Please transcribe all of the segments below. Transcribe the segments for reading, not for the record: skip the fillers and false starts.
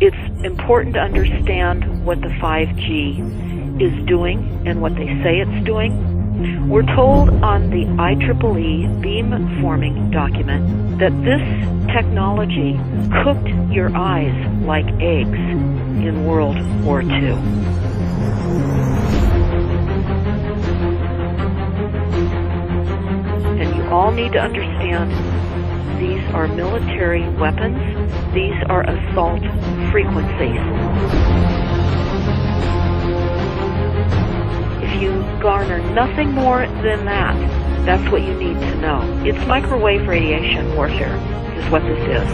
It's important to understand what the 5G is doing and what they say it's doing. We're told on the IEEE beamforming document that this technology cooked your eyes like eggs in World War II. And you all need to understand these are military weapons. These are assault frequencies. If you garner nothing more than that, that's what you need to know. It's microwave radiation warfare is what this is.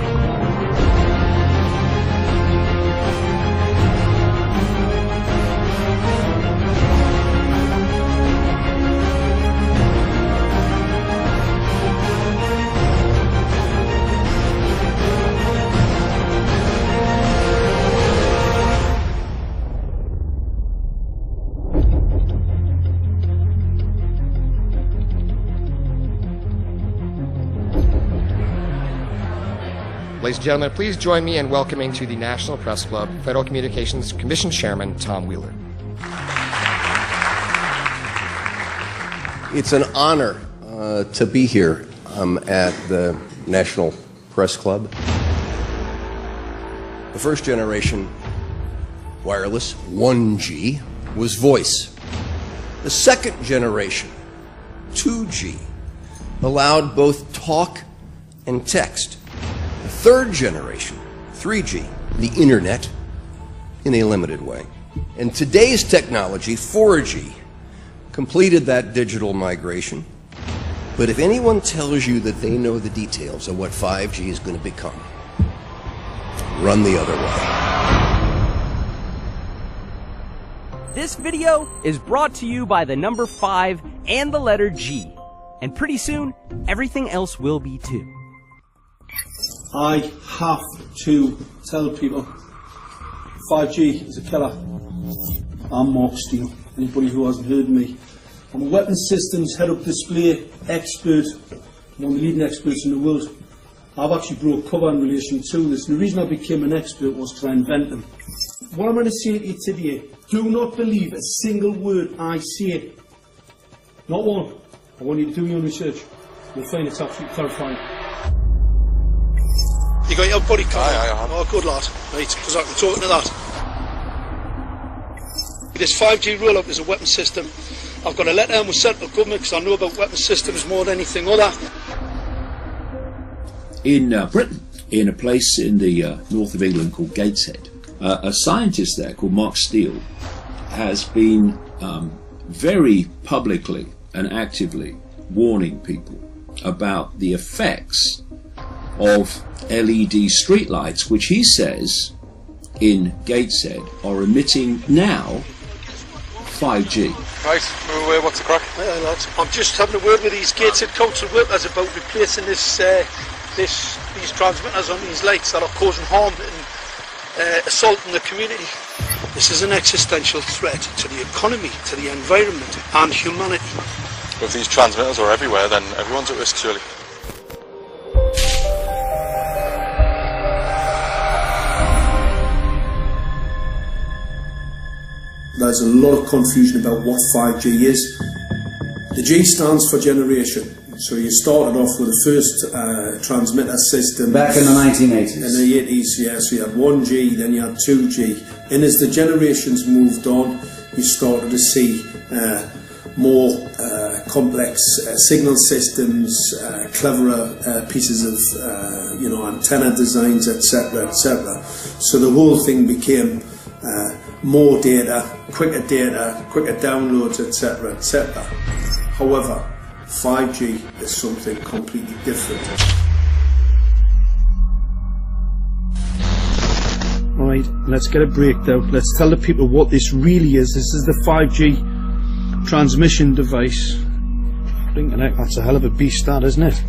Ladies and gentlemen, please join me in welcoming to the National Press Club Federal Communications Commission Chairman Tom Wheeler. It's an honor to be here at the National Press Club. The first generation wireless, 1G, was voice. The second generation, 2G, allowed both talk and text. The third generation, 3G, the internet, in a limited way. And today's technology, 4G, completed that digital migration. But if anyone tells you that they know the details of what 5G is going to become, run the other way. This video is brought to you by the number 5 and the letter G. And pretty soon, everything else will be too. I have to tell people 5G is a killer. I'm Mark Steele. Anybody who hasn't heard me. I'm a weapons systems head-up display expert, one of the leading experts in the world. I've actually brought cover in relation to this, and the reason I became an expert was because I invented them. What I'm going to say to you today, do not believe a single word I say. Not one. I want you to do your own research. You'll find it's absolutely terrifying. You got your buddy card? Aye. Oh, good lad. Right, because I'm talking to that. This 5G roll-up is a weapon system. I've got a letter in with central government because I know about weapon systems more than anything other. In Britain, in a place in the north of England called Gateshead, a scientist there called Mark Steele has been very publicly and actively warning people about the effects of LED streetlights, which he says in Gateshead are emitting now 5G. Right, what's the crack? Hey, lads. I'm just having a word with these Gateshead council workers about replacing these transmitters on these lights that are causing harm and assaulting the community. This is an existential threat to the economy, to the environment and humanity. If these transmitters are everywhere, then everyone's at risk, surely. There's a lot of confusion about what 5G is. The G stands for generation. So you started off with the first transmitter system. Back in the 1980s. In the 80s, yeah. So you had 1G, then you had 2G. And as the generations moved on, you started to see more complex signal systems, cleverer pieces of antenna designs, etc., etc. So the whole thing became more data, quicker downloads, etc., etc. However, 5G is something completely different. Right, let's get a breakdown. Let's tell the people what this really is. This is the 5G transmission device. That's a hell of a beast, that, isn't it?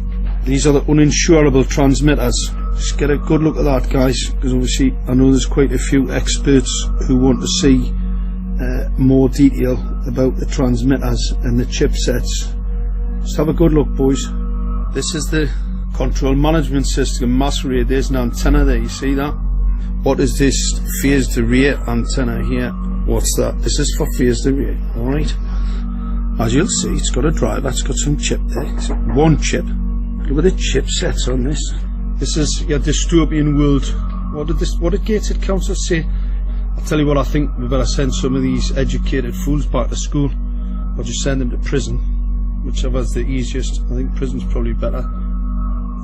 These are the uninsurable transmitters. Just get a good look at that, guys, because obviously I know there's quite a few experts who want to see more detail about the transmitters and the chipsets. Just have a good look, boys. This is the control management system masquerade. There's an antenna there, you see that? What is this phased array antenna here? What's that? This is for phased array, alright? As you'll see, it's got a driver, it's got some chip there. It's one chip. Look at the chipsets on this. This is your dystopian world. What did Gated Council say? I'll tell you what, I think we better send some of these educated fools back to school, or just send them to prison. Whichever's the easiest. I think prison's probably better.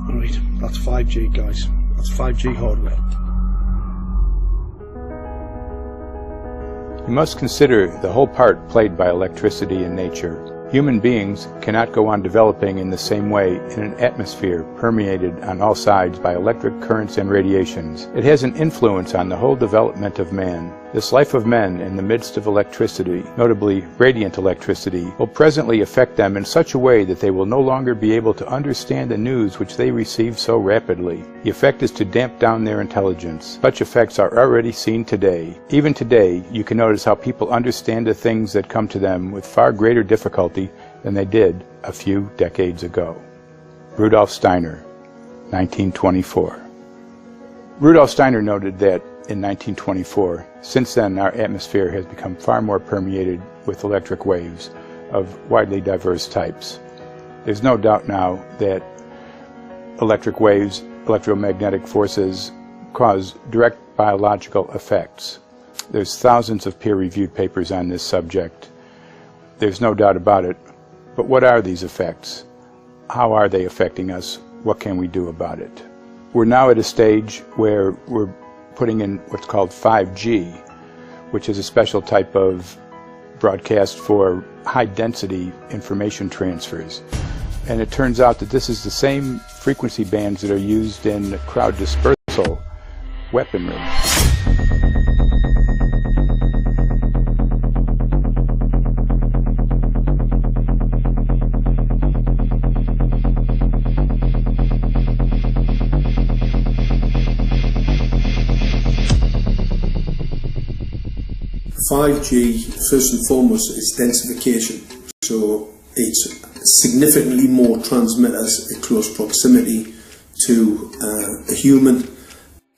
Alright, that's 5G, guys. That's 5G hardware. You must consider the whole part played by electricity in nature. Human beings cannot go on developing in the same way in an atmosphere permeated on all sides by electric currents and radiations. It has an influence on the whole development of man. This life of men in the midst of electricity, notably radiant electricity, will presently affect them in such a way that they will no longer be able to understand the news which they receive so rapidly. The effect is to damp down their intelligence. Such effects are already seen today. Even today, you can notice how people understand the things that come to them with far greater difficulty than they did a few decades ago. Rudolf Steiner, 1924. Rudolf Steiner noted that in 1924, since then our atmosphere has become far more permeated with electric waves of widely diverse types. There's no doubt now that electric waves, electromagnetic forces, cause direct biological effects. There's thousands of peer-reviewed papers on this subject. There's no doubt about it. But what are these effects? How are they affecting us? What can we do about it? We're now at a stage where we're putting in what's called 5G, which is a special type of broadcast for high-density information transfers. And it turns out that this is the same frequency bands that are used in crowd dispersal weaponry. 5G, first and foremost, is densification. So it's significantly more transmitters in close proximity to a human,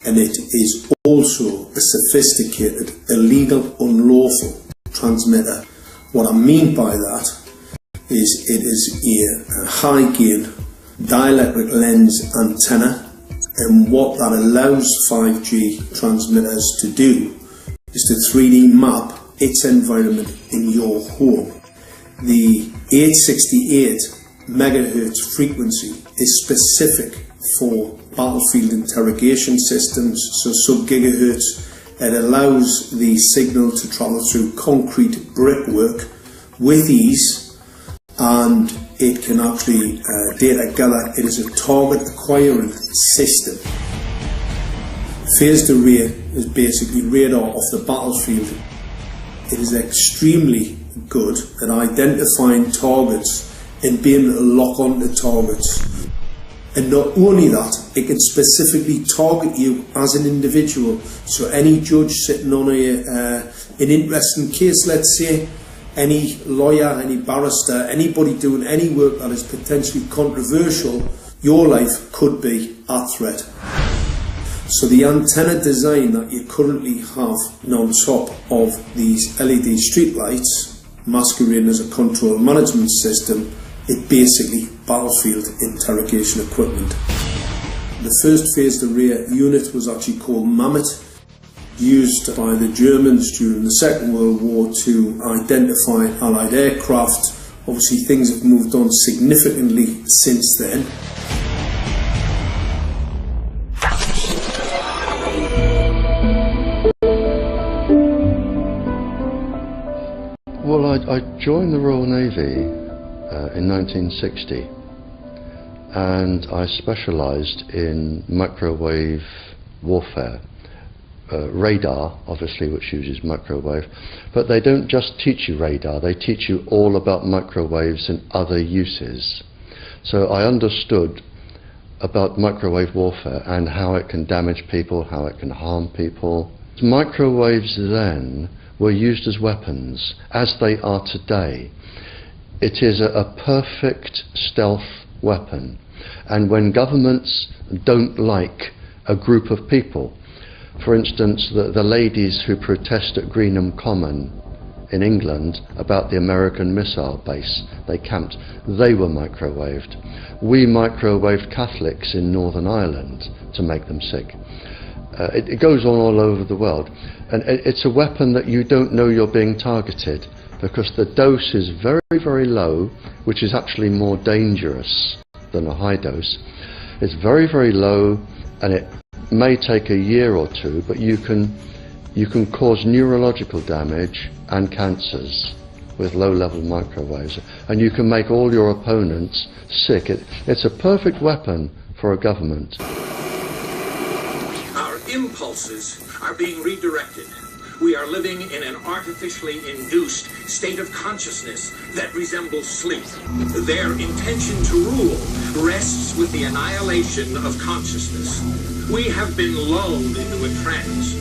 and it is also a sophisticated, illegal, unlawful transmitter. What I mean by that is it is a high-gain dielectric lens antenna, and what that allows 5G transmitters to do is to 3D map its environment in your home. The 868 megahertz frequency is specific for battlefield interrogation systems, so sub-gigahertz. It allows the signal to travel through concrete brickwork with ease, and it can actually data gather. It is a target acquiring system. Phased array is basically radar off the battlefield. It is extremely good at identifying targets and being able to lock onto targets. And not only that, it can specifically target you as an individual. So any judge sitting on an interesting case, let's say, any lawyer, any barrister, anybody doing any work that is potentially controversial, your life could be at threat. So the antenna design that you currently have on top of these LED streetlights, masquerading as a control management system, is basically battlefield interrogation equipment. The first phased array unit was actually called Mammoth, used by the Germans during the Second World War to identify Allied aircraft. Obviously things have moved on significantly since then. Well, I joined the Royal Navy in 1960, and I specialised in microwave warfare. Radar, obviously, which uses microwave, but they don't just teach you radar, they teach you all about microwaves and other uses. So I understood about microwave warfare and how it can damage people, how it can harm people. Microwaves then were used as weapons, as they are today. It is a perfect stealth weapon, and when governments don't like a group of people, For instance, the ladies who protest at Greenham Common in England about the American missile base they camped, they were microwaved. We microwaved Catholics in Northern Ireland to make them sick. It goes on all over the world, and it's a weapon that you don't know you're being targeted, because the dose is very, very low, which is actually more dangerous than a high dose. It's very, very low, and it may take a year or two, but you can cause neurological damage and cancers with low-level microwaves, and you can make all your opponents sick. It's a perfect weapon for a government. Our impulses are being redirected. We are living in an artificially induced state of consciousness that resembles sleep. Their intention to rule rests with the annihilation of consciousness. We have been lulled into a trance.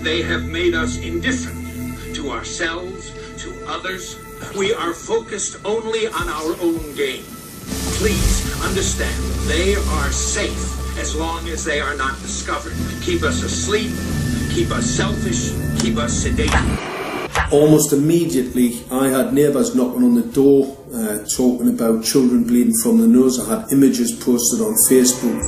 They have made us indifferent to ourselves, to others. We are focused only on our own gain. Please understand, they are safe as long as they are not discovered. Keep us asleep, keep us selfish, keep us sedated. Almost immediately, I had neighbours knocking on the door, talking about children bleeding from the nose. I had images posted on Facebook.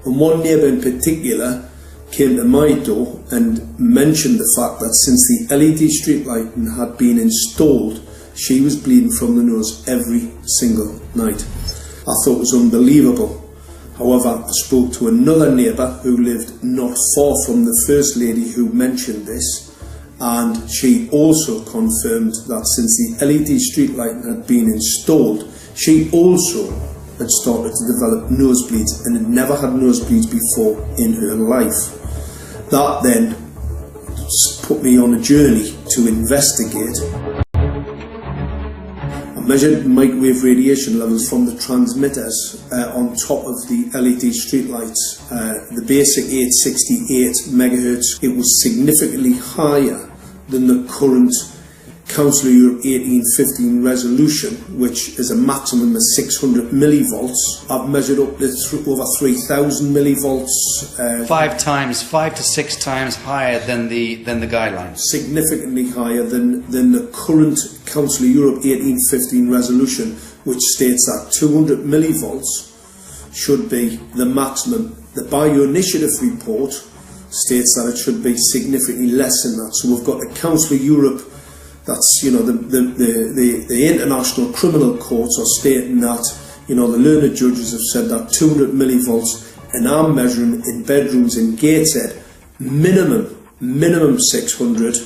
And one neighbour in particular came to my door and mentioned the fact that since the LED street lighting had been installed, she was bleeding from the nose every single night. I thought it was unbelievable. However, I spoke to another neighbour who lived not far from the first lady who mentioned this, and she also confirmed that since the LED street lighting had been installed, she also had started to develop nosebleeds and had never had nosebleeds before in her life. That then put me on a journey to investigate. I measured microwave radiation levels from the transmitters on top of the LED streetlights. The basic 868 megahertz, it was significantly higher than the current Council of Europe 1815 resolution, which is a maximum of 600 millivolts. I've measured up to over 3,000 millivolts. 5 to 6 times higher than the guidelines. Significantly higher than the current Council of Europe 1815 resolution, which states that 200 millivolts should be the maximum. The Bioinitiative report states that it should be significantly less than that. So we've got the Council of Europe, that's, you know, the international criminal courts are stating that, you know, the learned judges have said that 200 millivolts, and I'm measuring in bedrooms in Gateshead minimum 600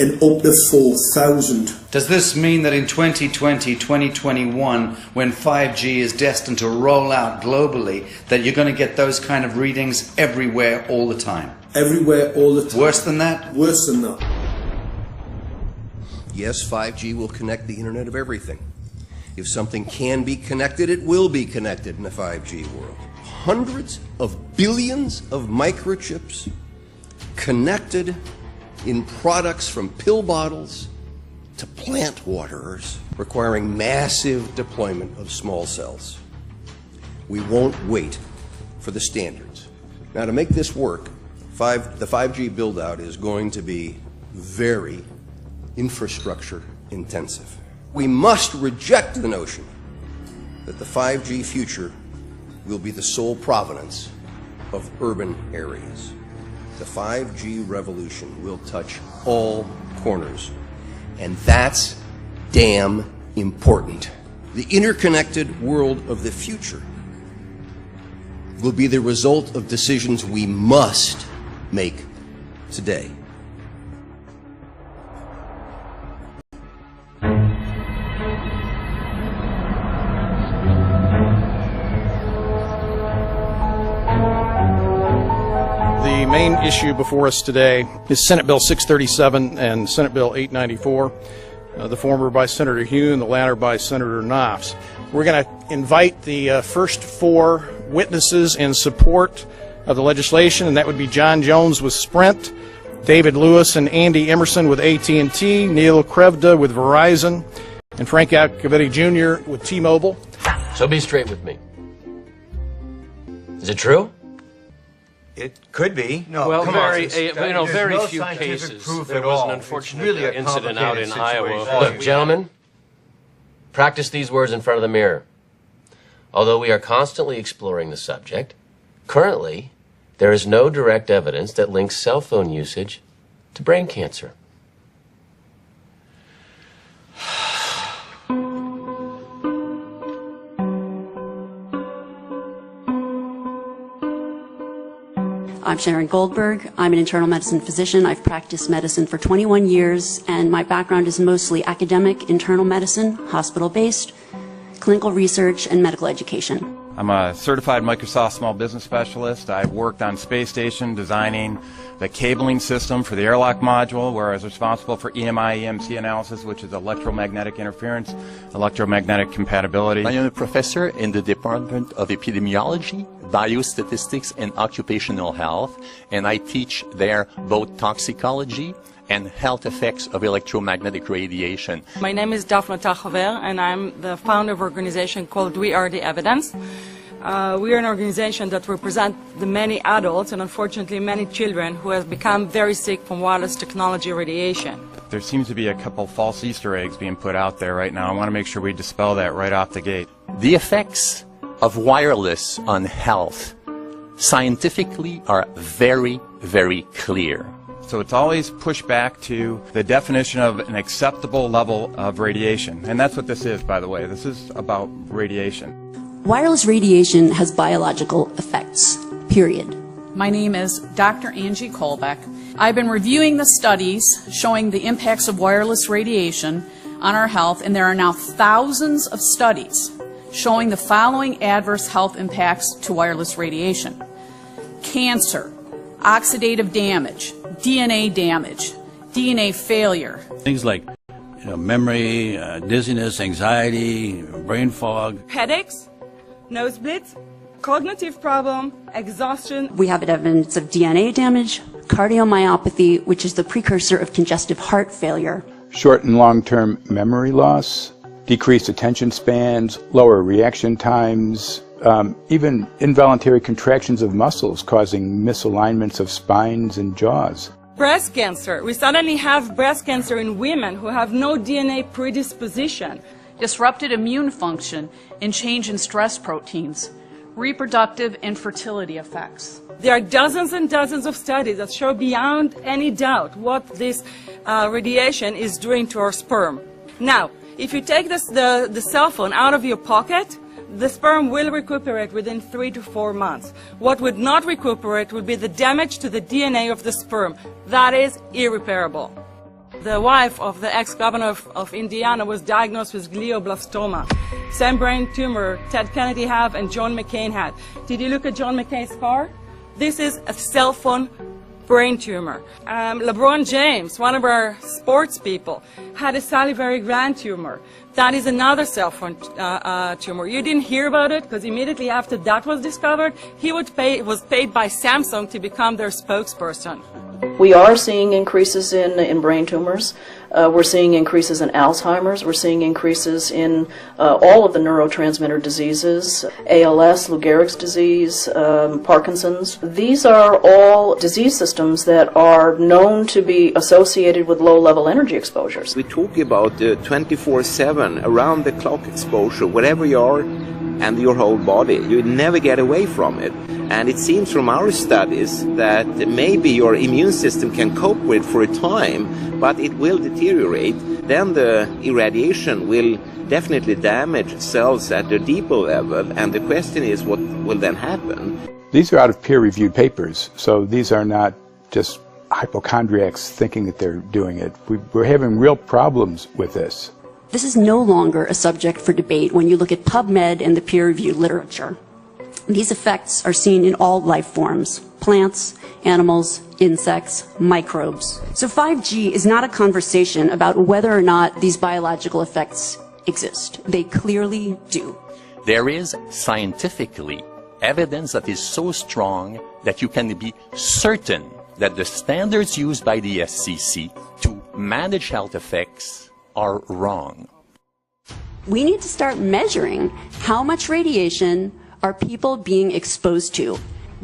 and up to 4,000. Does this mean that in 2020, 2021, when 5G is destined to roll out globally, that you're going to get those kind of readings everywhere all the time? Everywhere all the time. Worse than that? Worse than that. Yes, 5G will connect the Internet of everything. If something can be connected, it will be connected in a 5G world. Hundreds of billions of microchips connected in products from pill bottles to plant waterers, requiring massive deployment of small cells. We won't wait for the standards. Now, to make this work, the 5G build-out is going to be very infrastructure intensive. We must reject the notion that the 5G future will be the sole provenance of urban areas. The 5G revolution will touch all corners, and that's damn important. The interconnected world of the future will be the result of decisions we must make today. The main issue before us today is Senate Bill 637 and Senate Bill 894, the former by Senator Hune, the latter by Senator Knopf. We're going to invite the first 4 witnesses in support of the legislation, and that would be John Jones with Sprint, David Lewis and Andy Emerson with AT&T, Neil Krevda with Verizon, and Frank Alcavetti Jr. with T-Mobile. So be straight with me. Is it true? It could be. No, well, very no few cases. There was an unfortunate really incident out in Iowa. Look, gentlemen, practice these words in front of the mirror. Although we are constantly exploring the subject, currently there is no direct evidence that links cell phone usage to brain cancer. I'm Sharon Goldberg. I'm an internal medicine physician. I've practiced medicine for 21 years, and my background is mostly academic, internal medicine, hospital-based, clinical research, and medical education. I'm a certified Microsoft small business specialist. I've worked on space station designing the cabling system for the airlock module, where I was responsible for EMI, EMC analysis, which is electromagnetic interference, electromagnetic compatibility. I am a professor in the Department of Epidemiology, Biostatistics, and Occupational Health, and I teach there both toxicology and health effects of electromagnetic radiation. My name is Daphne Tachover, and I'm the founder of an organization called We Are the Evidence. We are an organization that represents the many adults and unfortunately many children who have become very sick from wireless technology radiation. There seems to be a couple false Easter eggs being put out there right now. I want to make sure we dispel that right off the gate. The effects of wireless on health scientifically are very, very clear. So it's always pushed back to the definition of an acceptable level of radiation. And that's what this is, by the way. This is about radiation. Wireless radiation has biological effects, period. My name is Dr. Angie Kolbeck. I've been reviewing the studies showing the impacts of wireless radiation on our health, and there are now thousands of studies showing the following adverse health impacts to wireless radiation: cancer, oxidative damage, DNA damage, DNA failure. Things like memory, dizziness, anxiety, brain fog. Headaches, nosebleeds, cognitive problem, exhaustion. We have evidence of DNA damage, cardiomyopathy, which is the precursor of congestive heart failure. Short and long-term memory loss, decreased attention spans, lower reaction times, even involuntary contractions of muscles causing misalignments of spines and jaws. Breast cancer. We suddenly have breast cancer in women who have no DNA predisposition. Disrupted immune function and change in stress proteins, reproductive and fertility effects. There are dozens and dozens of studies that show beyond any doubt what this radiation is doing to our sperm. Now, if you take the cell phone out of your pocket, the sperm will recuperate within 3 to 4 months. What would not recuperate would be the damage to the DNA of the sperm. That is irreparable. The wife of the ex-governor of Indiana was diagnosed with glioblastoma. Same brain tumor Ted Kennedy had and John McCain had. Did you look at John McCain's scar? This is a cell phone brain tumor. LeBron James, one of our sports people, had a salivary gland tumor. That is another cell phone tumor. You didn't hear about it because immediately after that was discovered, he was paid by Samsung to become their spokesperson. We are seeing increases in brain tumors. We're seeing increases in Alzheimer's. We're seeing increases in all of the neurotransmitter diseases, ALS, Lou Gehrig's disease, Parkinson's. These are all disease systems that are known to be associated with low-level energy exposures. We talk about 24/7, around-the-clock exposure, wherever you are and your whole body. You never get away from it. And it seems from our studies that maybe your immune system can cope with for a time, but it will deteriorate. Then the irradiation will definitely damage cells at a deeper level, and the question is what will then happen? These are out of peer-reviewed papers, so these are not just hypochondriacs thinking that they're doing it. We're having real problems with this. This is no longer a subject for debate when you look at PubMed and the peer-reviewed literature. These effects are seen in all life forms: plants, animals, insects, microbes. So 5G is not a conversation about whether or not these biological effects exist. They clearly do. There is scientifically evidence that is so strong that you can be certain that the standards used by the FCC to manage health effects are wrong. We need to start measuring how much radiation are people being exposed to.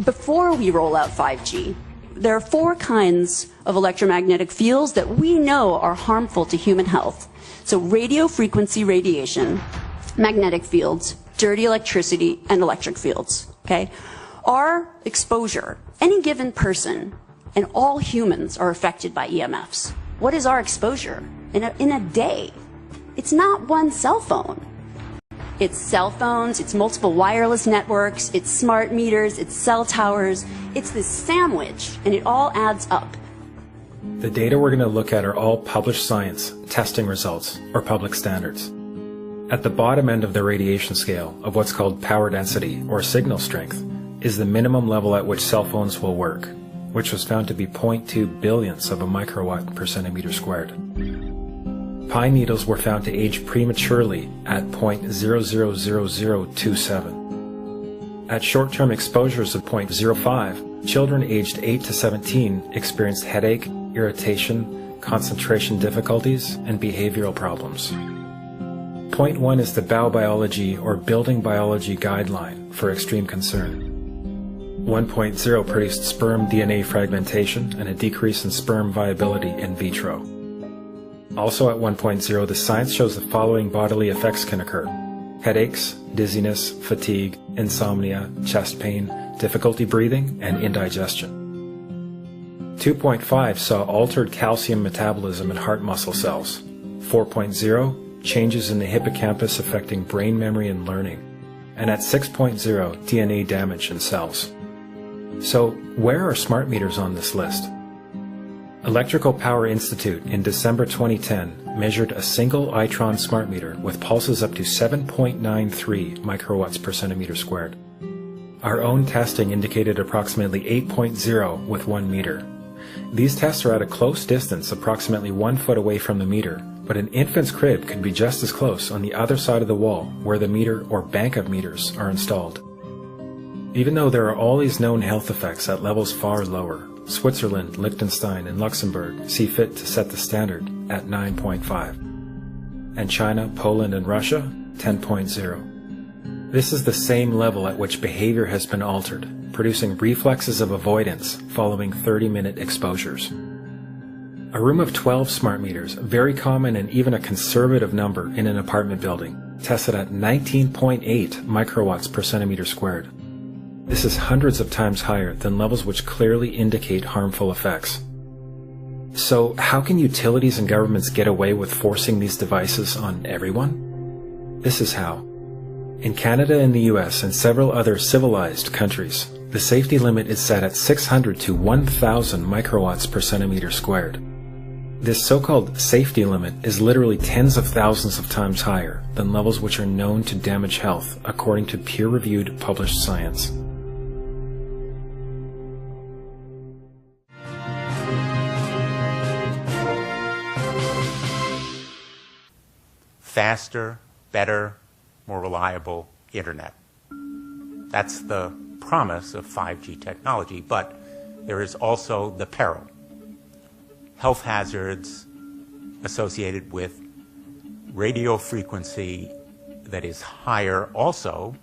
before we roll out 5G, there are 4 kinds of electromagnetic fields that we know are harmful to human health. So radio frequency radiation, magnetic fields, dirty electricity, and electric fields. Okay? Our exposure, any given person, and all humans are affected by EMFs. What is our exposure in a day? It's not one cell phone. It's cell phones, it's multiple wireless networks, it's smart meters, it's cell towers. It's this sandwich, and it all adds up. The data we're going to look at are all published science, testing results, or public standards. At the bottom end of the radiation scale of what's called power density, or signal strength, is the minimum level at which cell phones will work, which was found to be 0.2 billionths of a microwatt per centimeter squared. Pine needles were found to age prematurely at 0.000027. At short-term exposures of 0.05, children aged 8 to 17 experienced headache, irritation, concentration difficulties, and behavioral problems. 0.1 is the biobiology or building biology guideline for extreme concern. 1.0 produced sperm DNA fragmentation and a decrease in sperm viability in vitro. Also at 1.0, the science shows the following bodily effects can occur: headaches, dizziness, fatigue, insomnia, chest pain, difficulty breathing, and indigestion. 2.5 saw altered calcium metabolism in heart muscle cells. 4.0, changes in the hippocampus affecting brain memory and learning. And at 6.0, DNA damage in cells. So, where are smart meters on this list? Electrical Power Institute in December 2010 measured a single Itron smart meter with pulses up to 7.93 microwatts per centimeter squared. Our own testing indicated approximately 8.0 with 1 meter. These tests are at a close distance, approximately 1 foot away from the meter, but an infant's crib could be just as close on the other side of the wall where the meter or bank of meters are installed. Even though there are all these known health effects at levels far lower, Switzerland, Liechtenstein, and Luxembourg see fit to set the standard at 9.5. And China, Poland, and Russia, 10.0. This is the same level at which behavior has been altered, producing reflexes of avoidance following 30-minute exposures. A room of 12 smart meters, very common and even a conservative number in an apartment building, tested at 19.8 microwatts per centimeter squared. This is hundreds of times higher than levels which clearly indicate harmful effects. So, how can utilities and governments get away with forcing these devices on everyone? This is how. In Canada and the US and several other civilized countries, the safety limit is set at 600 to 1,000 microwatts per centimeter squared. This so-called safety limit is literally tens of thousands of times higher than levels which are known to damage health according to peer-reviewed published science. Faster, better, more reliable internet. That's the promise of 5G technology, but there is also the peril. Health hazards associated with radio frequency that is higher also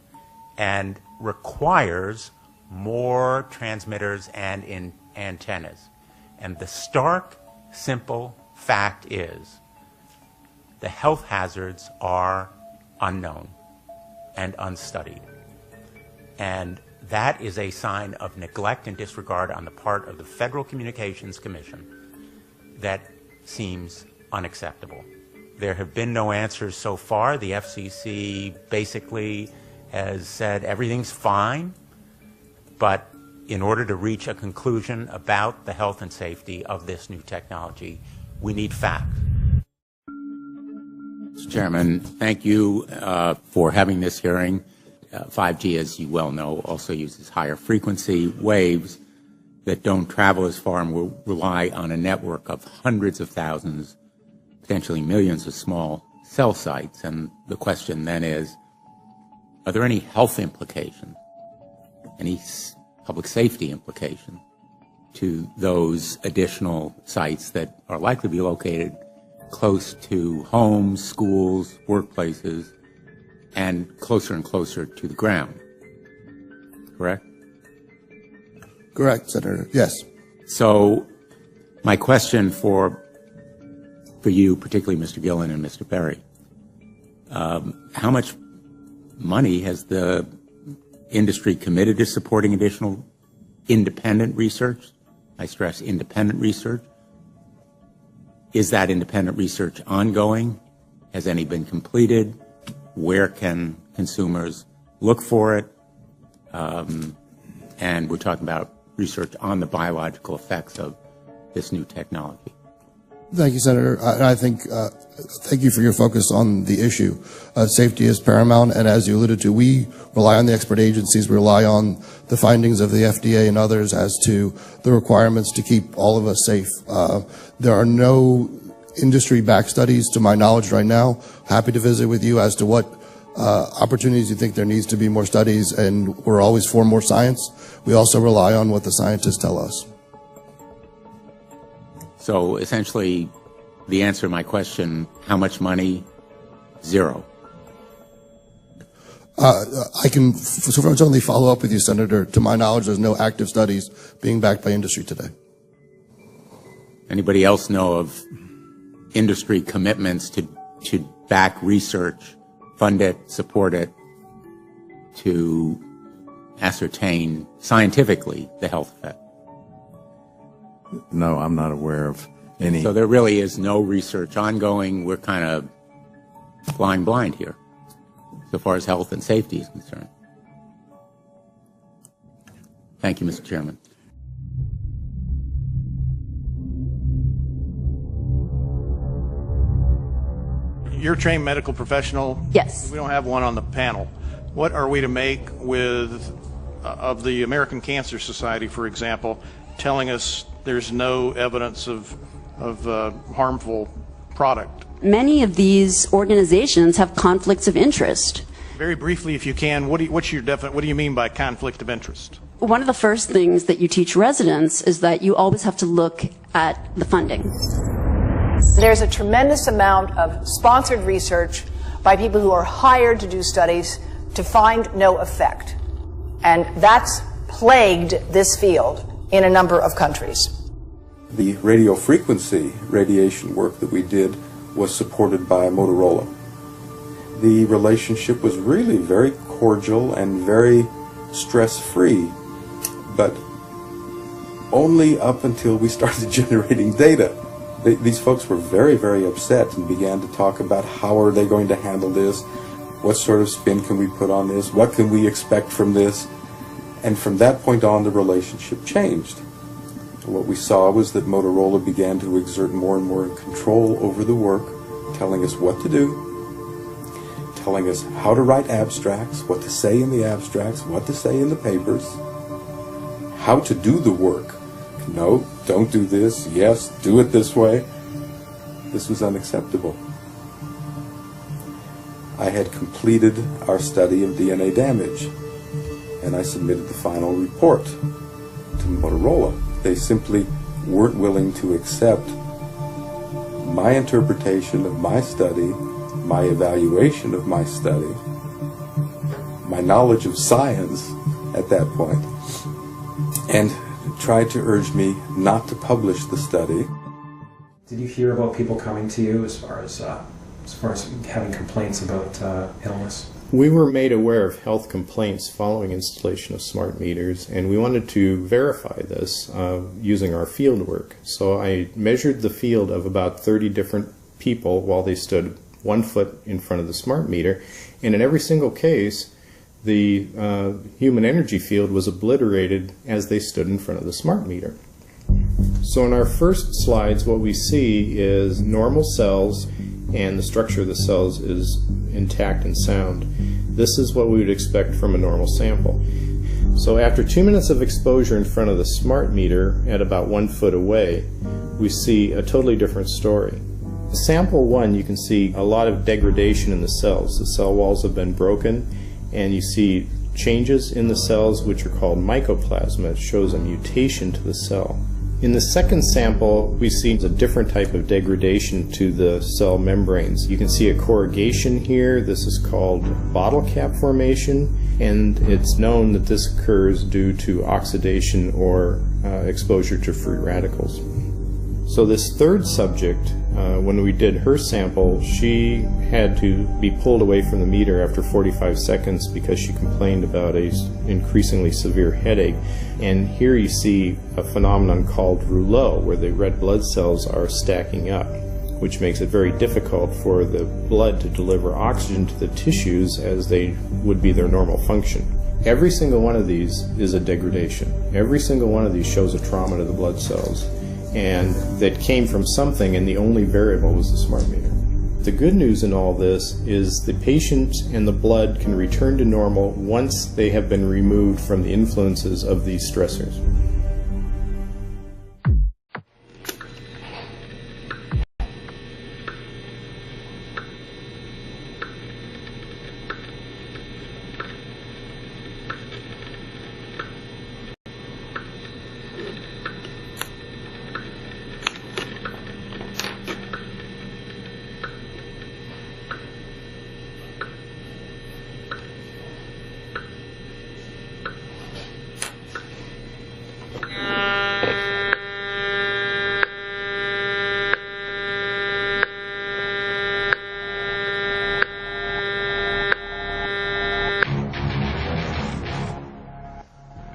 and requires more transmitters and antennas. And the stark, simple fact is the health hazards are unknown and unstudied. And that is a sign of neglect and disregard on the part of the Federal Communications Commission that seems unacceptable. There have been no answers so far. The FCC basically has said everything's fine, but in order to reach a conclusion about the health and safety of this new technology, we need facts. Mr. Chairman, thank you for having this hearing. 5G, as you well know, also uses higher frequency waves that don't travel as far and will rely on a network of hundreds of thousands, potentially millions of small cell sites. And the question then is, are there any health implications, any public safety implications to those additional sites that are likely to be located close to homes, schools, workplaces, and closer to the ground? Correct? Correct, Senator. Yes. So my question for you, particularly Mr. Gillen and Mr. Berry, how much money has the industry committed to supporting additional independent research? I stress independent research. Is that independent research ongoing? Has any been completed? Where can consumers look for it? And we're talking about research on the biological effects of this new technology. Thank you, Senator. I think, thank you for your focus on the issue. Safety is paramount, and as you alluded to, we rely on the expert agencies, we rely on the findings of the FDA and others as to the requirements to keep all of us safe. There are no industry-backed studies, to my knowledge right now. Happy to visit with you as to what opportunities you think there needs to be more studies, and we're always for more science. We also rely on what the scientists tell us. So essentially, the answer to my question, how much money? Zero. I can certainly follow up with you, Senator. To my knowledge, there's no active studies being backed by industry today. Anybody else know of industry commitments to back research, fund it, support it, to ascertain scientifically the health effect? No, I'm not aware of any. So there really is no research ongoing. We're kind of flying blind here, so far as health and safety is concerned. Thank you, Mr. Chairman. You're a trained medical professional. Yes. We don't have one on the panel. What are we to make with of the American Cancer Society, for example, telling us there's no evidence of harmful product? Many of these organizations have conflicts of interest. Very briefly, if you can, what do you mean by conflict of interest? One of the first things that you teach residents is that you always have to look at the funding. There's a tremendous amount of sponsored research by people who are hired to do studies to find no effect. And that's plagued this field in a number of countries. The radio frequency radiation work that we did was supported by Motorola. The relationship was really very cordial and very stress-free, but only up until we started generating data. These folks were very, very upset and began to talk about how are they going to handle this, what sort of spin can we put on this, what can we expect from this, and from that point on the relationship changed. What we saw was that Motorola began to exert more and more control over the work, telling us what to do, telling us how to write abstracts, what to say in the abstracts, what to say in the papers, how to do the work. No, don't do this. Yes, do it this way. This was unacceptable. I had completed our study of DNA damage, and I submitted the final report to Motorola. They simply weren't willing to accept my interpretation of my study, my evaluation of my study, my knowledge of science at that point, and tried to urge me not to publish the study. Did you hear about people coming to you as far as having complaints about illness? We were made aware of health complaints following installation of smart meters, and we wanted to verify this using our field work. So I measured the field of about 30 different people while they stood 1 foot in front of the smart meter, and in every single case the human energy field was obliterated as they stood in front of the smart meter. So in our first slides, what we see is normal cells, and the structure of the cells is intact and sound. This is what we would expect from a normal sample. So after 2 minutes of exposure in front of the smart meter at about 1 foot away, we see a totally different story. Sample 1, you can see a lot of degradation in the cells. The cell walls have been broken, and you see changes in the cells which are called mycoplasma. It shows a mutation to the cell. In the second sample, we see a different type of degradation to the cell membranes. You can see a corrugation here. This is called bottle cap formation, and it's known that this occurs due to oxidation or exposure to free radicals. So this third subject, when we did her sample, she had to be pulled away from the meter after 45 seconds because she complained about an increasingly severe headache. And here you see a phenomenon called rouleau, where the red blood cells are stacking up, which makes it very difficult for the blood to deliver oxygen to the tissues as they would be their normal function. Every single one of these is a degradation. Every single one of these shows a trauma to the blood cells, and that came from something, and the only variable was the smart meter. The good news in all this is the patient and the blood can return to normal once they have been removed from the influences of these stressors.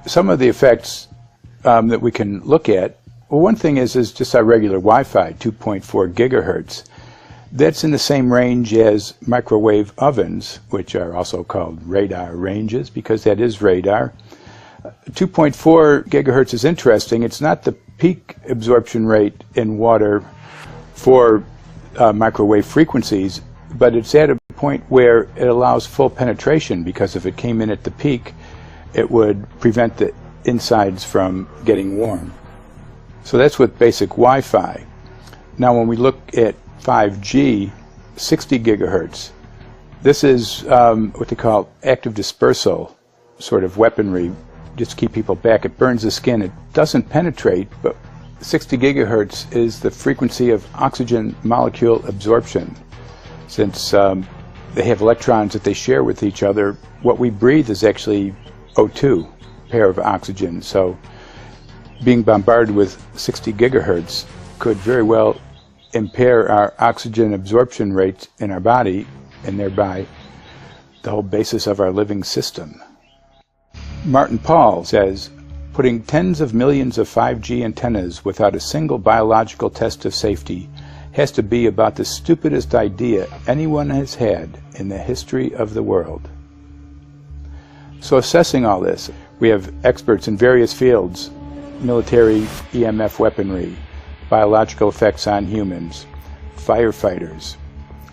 Some of the effects that we can look at, well, one thing is just our regular Wi-Fi, 2.4 gigahertz. That's in the same range as microwave ovens, which are also called radar ranges, because that is radar. 2.4 gigahertz is interesting. It's not the peak absorption rate in water for microwave frequencies, but it's at a point where it allows full penetration, because if it came in at the peak, it would prevent the insides from getting warm. So that's with basic Wi-Fi. Now when we look at 5G, 60 gigahertz, this is what they call active dispersal sort of weaponry, just to keep people back. It burns the skin. It doesn't penetrate, but 60 gigahertz is the frequency of oxygen molecule absorption. Since they have electrons that they share with each other, what we breathe is actually O2, pair of oxygen. So being bombarded with 60 gigahertz could very well impair our oxygen absorption rate in our body, and thereby the whole basis of our living system. Martin Paul says, putting tens of millions of 5G antennas without a single biological test of safety has to be about the stupidest idea anyone has had in the history of the world. So assessing all this, we have experts in various fields: military EMF weaponry, biological effects on humans, firefighters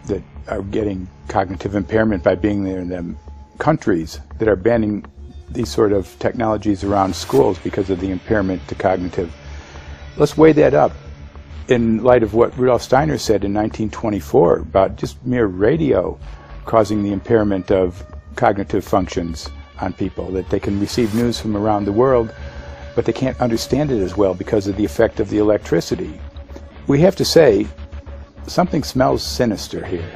that are getting cognitive impairment by being there in them, countries that are banning these sort of technologies around schools because of the impairment to cognitive. Let's weigh that up in light of what Rudolf Steiner said in 1924 about just mere radio causing the impairment of cognitive functions on people, that they can receive news from around the world, but they can't understand it as well because of the effect of the electricity. We have to say, something smells sinister here.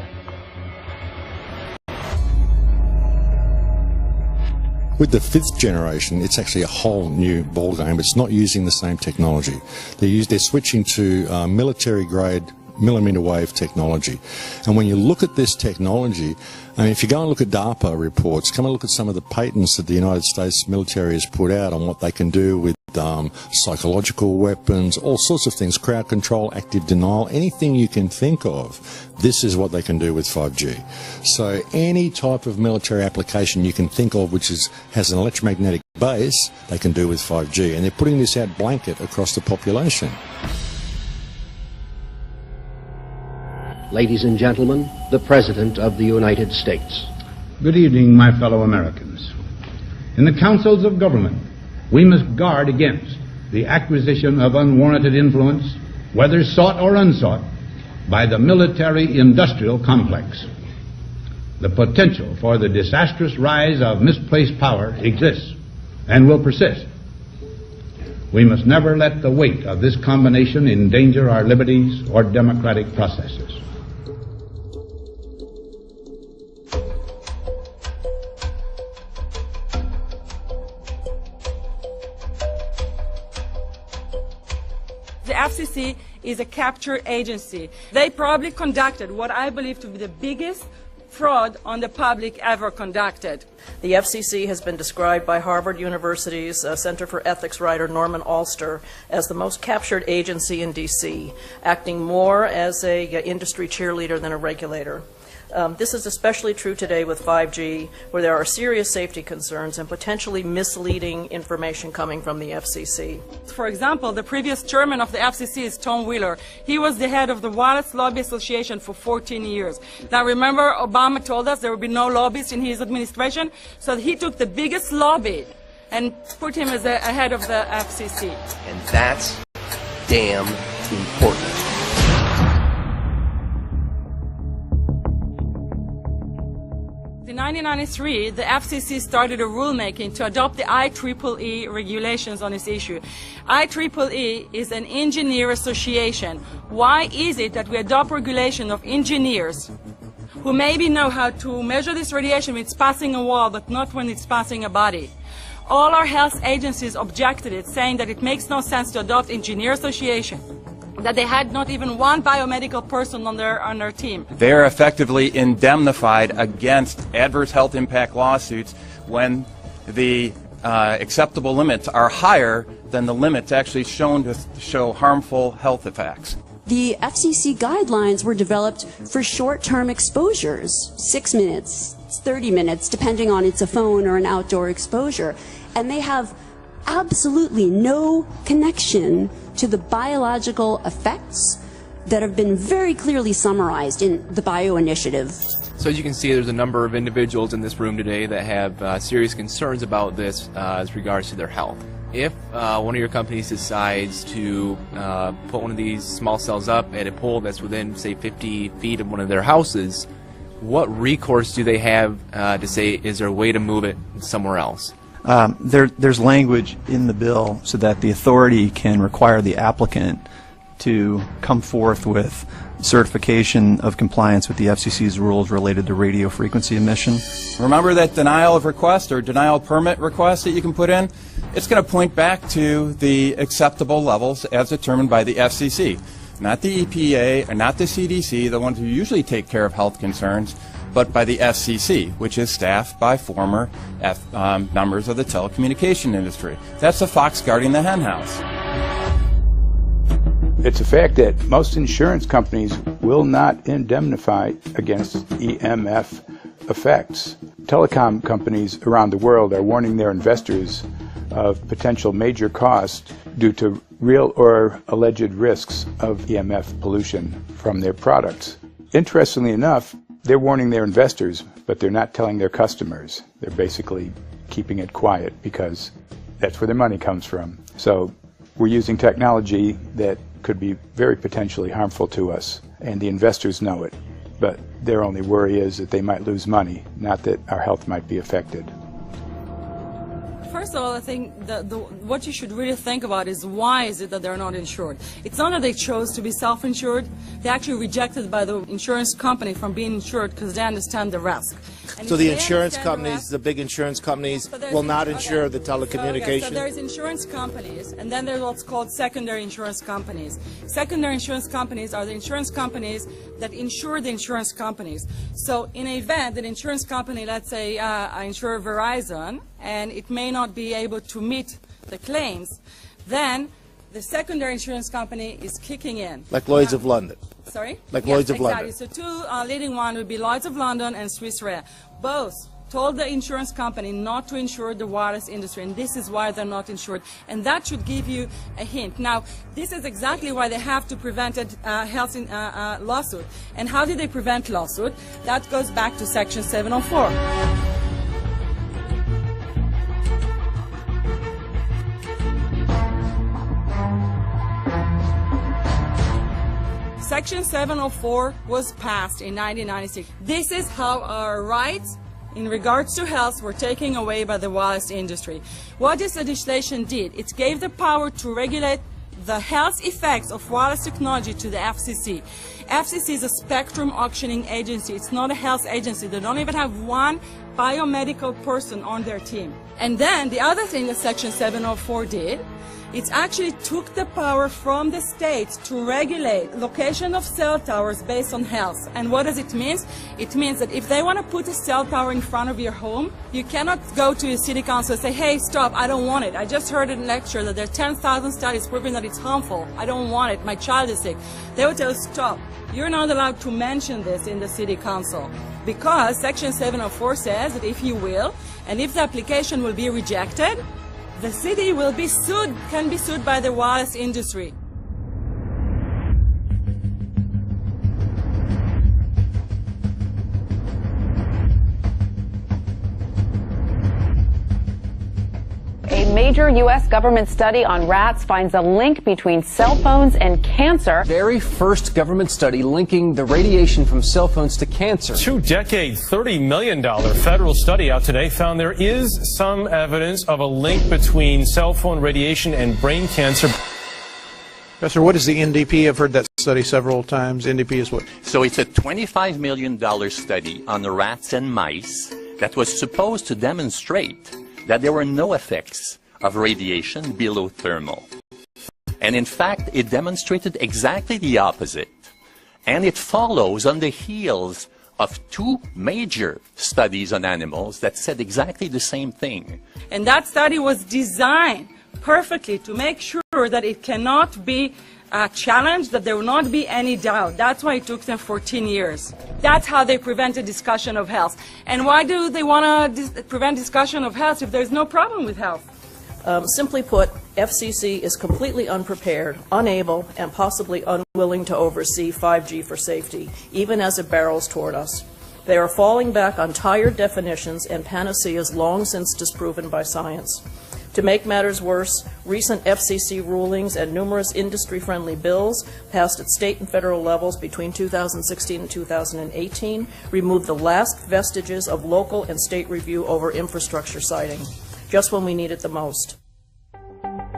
With the 5th generation, it's actually a whole new ballgame. It's not using the same technology. They're switching to military-grade millimeter wave technology. And when you look at this technology, I mean, if you go and look at DARPA reports, come and look at some of the patents that the United States military has put out on what they can do with psychological weapons, all sorts of things, crowd control, active denial, anything you can think of, this is what they can do with 5G. So any type of military application you can think of which has an electromagnetic base, they can do with 5G. And they're putting this out blanket across the population. Ladies and gentlemen, the President of the United States. Good evening, my fellow Americans. In the councils of government, we must guard against the acquisition of unwarranted influence, whether sought or unsought, by the military-industrial complex. The potential for the disastrous rise of misplaced power exists and will persist. We must never let the weight of this combination endanger our liberties or democratic processes. The FCC is a capture agency. They probably conducted what I believe to be the biggest fraud on the public ever conducted. The FCC has been described by Harvard University's Center for Ethics writer Norman Alster as the most captured agency in D.C., acting more as an industry cheerleader than a regulator. This is especially true today with 5G, where there are serious safety concerns and potentially misleading information coming from the FCC. For example, the previous chairman of the FCC is Tom Wheeler. He was the head of the Wireless Lobby Association for 14 years. Now remember, Obama told us there would be no lobbyists in his administration, so he took the biggest lobby and put him as a head of the FCC. And that's damn important. In 1993, the FCC started a rulemaking to adopt the IEEE regulations on this issue. IEEE is an engineer association. Why is it that we adopt regulation of engineers who maybe know how to measure this radiation when it's passing a wall, but not when it's passing a body? All our health agencies objected it, saying that it makes no sense to adopt engineer association, that they had not even one biomedical person on their team. They are effectively indemnified against adverse health impact lawsuits when the acceptable limits are higher than the limits actually shown to show harmful health effects. The FCC guidelines were developed for short-term exposures, 6 minutes, 30 minutes, depending on it's a phone or an outdoor exposure, and they have absolutely no connection to the biological effects that have been very clearly summarized in the Bio Initiative. So as you can see, there's a number of individuals in this room today that have serious concerns about this as regards to their health. If one of your companies decides to put one of these small cells up at a pole that's within, say, 50 feet of one of their houses, what recourse do they have to say, is there a way to move it somewhere else? There's language in the bill so that the authority can require the applicant to come forth with certification of compliance with the FCC's rules related to radio frequency emission. Remember that denial of request or denial of permit request that you can put in? It's going to point back to the acceptable levels as determined by the FCC, not the EPA or not the CDC, the ones who usually take care of health concerns, but by the FCC, which is staffed by former members of the telecommunication industry. That's the fox guarding the hen house. It's a fact that most insurance companies will not indemnify against EMF effects. Telecom companies around the world are warning their investors of potential major costs due to real or alleged risks of EMF pollution from their products. Interestingly enough, they're warning their investors, but they're not telling their customers. They're basically keeping it quiet because that's where their money comes from. So we're using technology that could be very potentially harmful to us, and the investors know it. But their only worry is that they might lose money, not that our health might be affected. First of all, I think what you should really think about is why is it that they're not insured. It's not that they chose to be self-insured. They actually rejected by the insurance company from being insured because they understand the risk. And so the insurance companies, the big insurance companies, will not insure the telecommunications? So there's insurance companies, and then there's what's called secondary insurance companies. Secondary insurance companies are the insurance companies that insure the insurance companies. So in an event, an insurance company, let's say I insure Verizon, and it may not be able to meet the claims, then the secondary insurance company is kicking in. Like Lloyd's of London. Sorry? Like Lloyd's of London. So two leading one would be Lloyd's of London and Swiss Re. Both told the insurance company not to insure the wireless industry, and this is why they're not insured. And that should give you a hint. Now, this is exactly why they have to prevent a health lawsuit. And how did they prevent lawsuit? That goes back to Section 704. Section 704 was passed in 1996. This is how our rights in regards to health were taken away by the wireless industry. What this legislation did, it gave the power to regulate the health effects of wireless technology to the FCC. FCC is a spectrum auctioning agency. It's not a health agency. They don't even have one biomedical person on their team. And then the other thing that Section 704 did, it actually took the power from the states to regulate location of cell towers based on health. And what does it mean? It means that if they want to put a cell tower in front of your home, you cannot go to your city council and say, hey, stop, I don't want it. I just heard in a lecture that there are 10,000 studies proving that it's harmful. I don't want it. My child is sick. They would tell you, stop. You're not allowed to mention this in the city council, because Section 704 says that if you will, and if the application will be rejected, the city will be sued, can be sued by the wireless industry. A major U.S. government study on rats finds a link between cell phones and cancer. Very first government study linking the radiation from cell phones to cancer. 2-decade, $30 million federal study out today found there is some evidence of a link between cell phone radiation and brain cancer. Professor, what is the NDP? I've heard that study several times. NDP is what? So it's a $25 million study on the rats and mice that was supposed to demonstrate that there were no effects of radiation below thermal. And in fact, it demonstrated exactly the opposite. And it follows on the heels of two major studies on animals that said exactly the same thing. And that study was designed perfectly to make sure that it cannot be challenged, that there will not be any doubt. That's why it took them 14 years. That's how they prevented discussion of health. And why do they want to prevent discussion of health if there's no problem with health? Simply put, FCC is completely unprepared, unable, and possibly unwilling to oversee 5G for safety, even as it barrels toward us. They are falling back on tired definitions and panaceas long since disproven by science. To make matters worse, recent FCC rulings and numerous industry-friendly bills passed at state and federal levels between 2016 and 2018 removed the last vestiges of local and state review over infrastructure siting, just when we need it the most.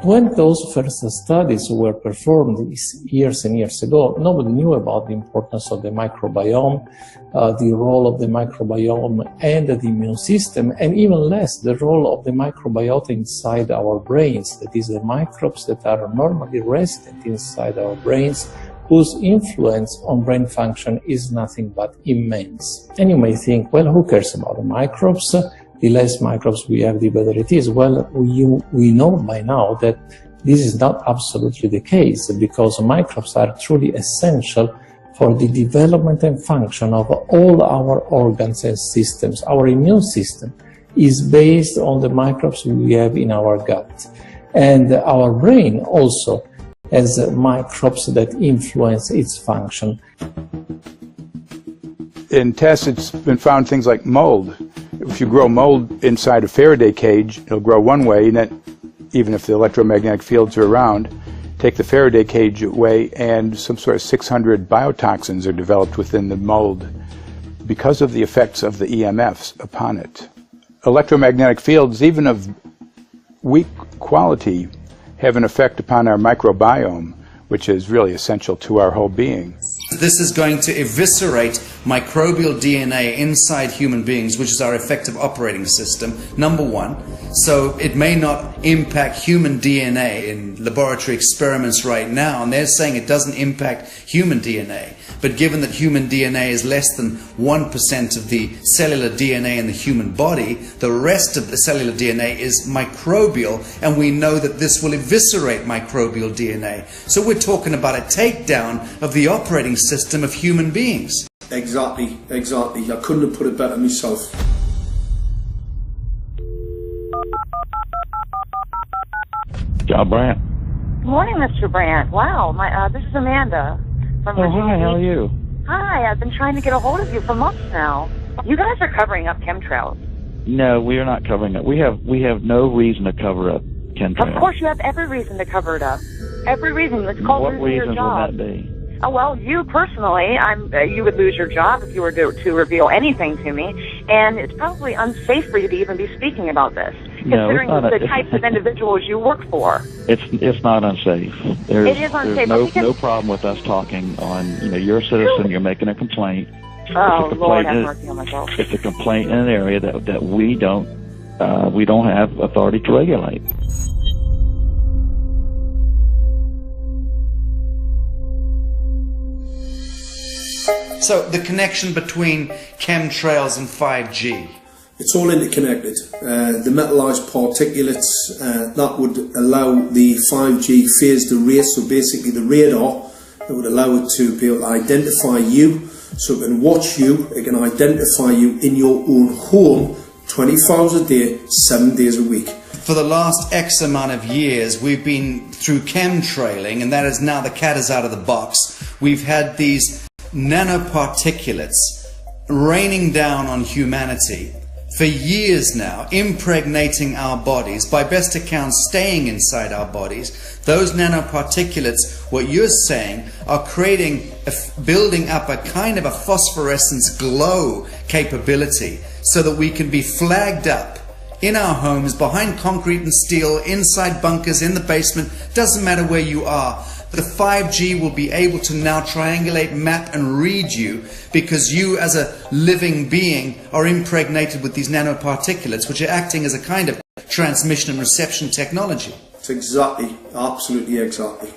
When those first studies were performed years and years ago, nobody knew about the importance of the microbiome, the role of the microbiome and the immune system, and even less the role of the microbiota inside our brains, that is, the microbes that are normally resident inside our brains, whose influence on brain function is nothing but immense. And you may think, well, who cares about the microbes? The less microbes we have, the better it is. Well, we know by now that this is not absolutely the case, because microbes are truly essential for the development and function of all our organs and systems. Our immune system is based on the microbes we have in our gut. And our brain also has microbes that influence its function. In tests, it's been found things like mold. If you grow mold inside a Faraday cage, it'll grow one way, and then, even if the electromagnetic fields are around, take the Faraday cage away, and some sort of 600 biotoxins are developed within the mold because of the effects of the EMFs upon it. Electromagnetic fields, even of weak quality, have an effect upon our microbiome, which is really essential to our whole being. This is going to eviscerate microbial DNA inside human beings, which is our effective operating system, number one. So it may not impact human DNA in laboratory experiments right now, and they're saying it doesn't impact human DNA. But given that human DNA is less than 1% of the cellular DNA in the human body, the rest of the cellular DNA is microbial, and we know that this will eviscerate microbial DNA. So we're talking about a takedown of the operating system of human beings. Exactly. I couldn't have put it better myself. John Brandt. Good morning, Mr. Brandt. Wow, this is Amanda from Virginia. Hi, how are you? Hi, I've been trying to get a hold of you for months now. You guys are covering up chemtrails. No, we are not covering it. We have no reason to cover up chemtrails. Of course, you have every reason to cover it up. Every reason. It's called losing your job. What reasons will that be? Oh, well, you personally, you would lose your job if you were to reveal anything to me, and it's probably unsafe for you to even be speaking about this. considering the types of individuals you work for. It's not unsafe. There's, It is unsafe. There's no problem with us talking on, you're a citizen, you're making a complaint. Oh, Lord have mercy on myself. It's a complaint in an area that we don't have authority to regulate. So the connection between chemtrails and 5G. It's all interconnected. The metallized particulates that would allow the 5G phased array, so basically the radar that would allow it to be able to identify you, so it can watch you, it can identify you in your own home 24 hours a day, 7 days a week. For the last X amount of years, we've been through chemtrailing, and that is now the cat is out of the box. We've had these nanoparticulates raining down on humanity for years now, impregnating our bodies, by best account staying inside our bodies. Those nanoparticulates, what you're saying, are building up a kind of a phosphorescence glow capability so that we can be flagged up in our homes, behind concrete and steel, inside bunkers, in the basement, doesn't matter where you are. The 5G will be able to now triangulate, map and read you, because you as a living being are impregnated with these nanoparticulates, which are acting as a kind of transmission and reception technology. It's exactly, absolutely exactly.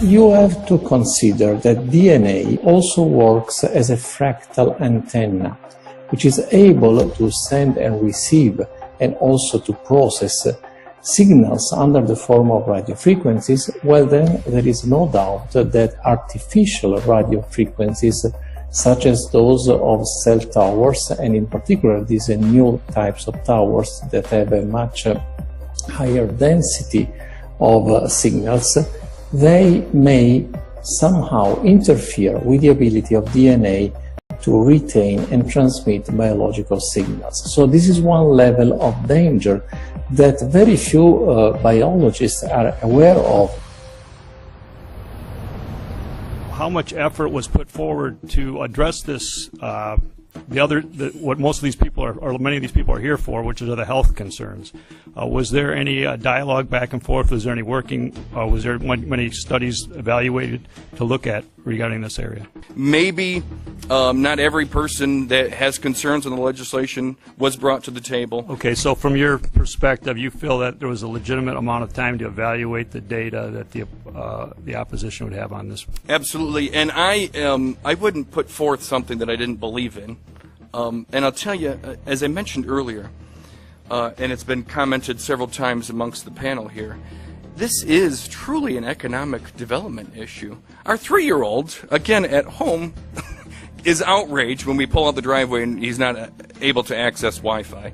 You have to consider that DNA also works as a fractal antenna, which is able to send and receive and also to process signals under the form of radio frequencies. Well, then there is no doubt that artificial radio frequencies, such as those of cell towers, and in particular these new types of towers that have a much higher density of signals, they may somehow interfere with the ability of DNA to retain and transmit biological signals. So this is one level of danger that very few biologists are aware of. How much effort was put forward to address this, what most of these people are, or many of these people are here for, which are the health concerns? Was there any dialogue back and forth? Was there any working? Was there many studies evaluated to look at regarding this area? Maybe not every person that has concerns on the legislation was brought to the table. Okay, so from your perspective, you feel that there was a legitimate amount of time to evaluate the data that the opposition would have on this? Absolutely, and I wouldn't put forth something that I didn't believe in. And I'll tell you, as I mentioned earlier, and it's been commented several times amongst the panel here, this is truly an economic development issue. Our 3-year-old, again at home, is outraged when we pull out the driveway and he's not able to access Wi-Fi.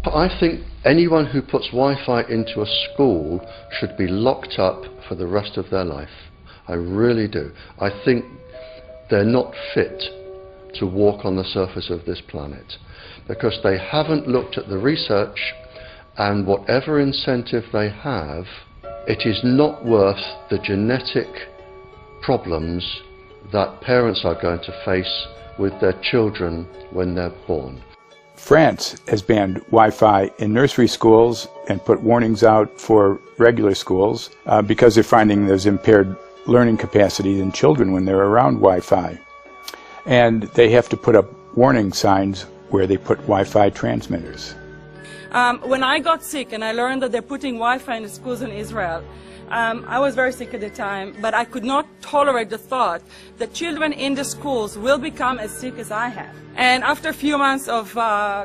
I think anyone who puts Wi-Fi into a school should be locked up for the rest of their life. I really do. I think they're not fit to walk on the surface of this planet because they haven't looked at the research, and whatever incentive they have, it is not worth the genetic problems that parents are going to face with their children when they're born. France has banned Wi-Fi in nursery schools and put warnings out for regular schools because they're finding there's impaired learning capacity in children when they're around Wi-Fi. And they have to put up warning signs where they put Wi-Fi transmitters. When I got sick and I learned that they're putting Wi-Fi in the schools in Israel, I was very sick at the time, but I could not tolerate the thought that children in the schools will become as sick as I have. And after a few months of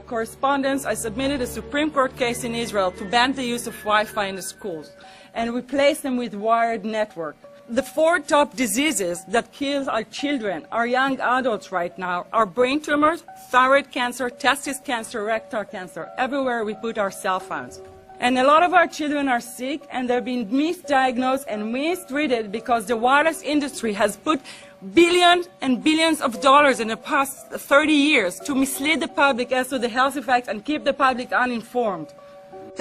correspondence, I submitted a Supreme Court case in Israel to ban the use of Wi-Fi in the schools and replace them with wired network. The 4 top diseases that kill our children, our young adults right now, are brain tumors, thyroid cancer, testis cancer, rectal cancer, everywhere we put our cell phones. And a lot of our children are sick and they're being misdiagnosed and mistreated because the wireless industry has put billions and billions of dollars in the past 30 years to mislead the public as to the health effects and keep the public uninformed.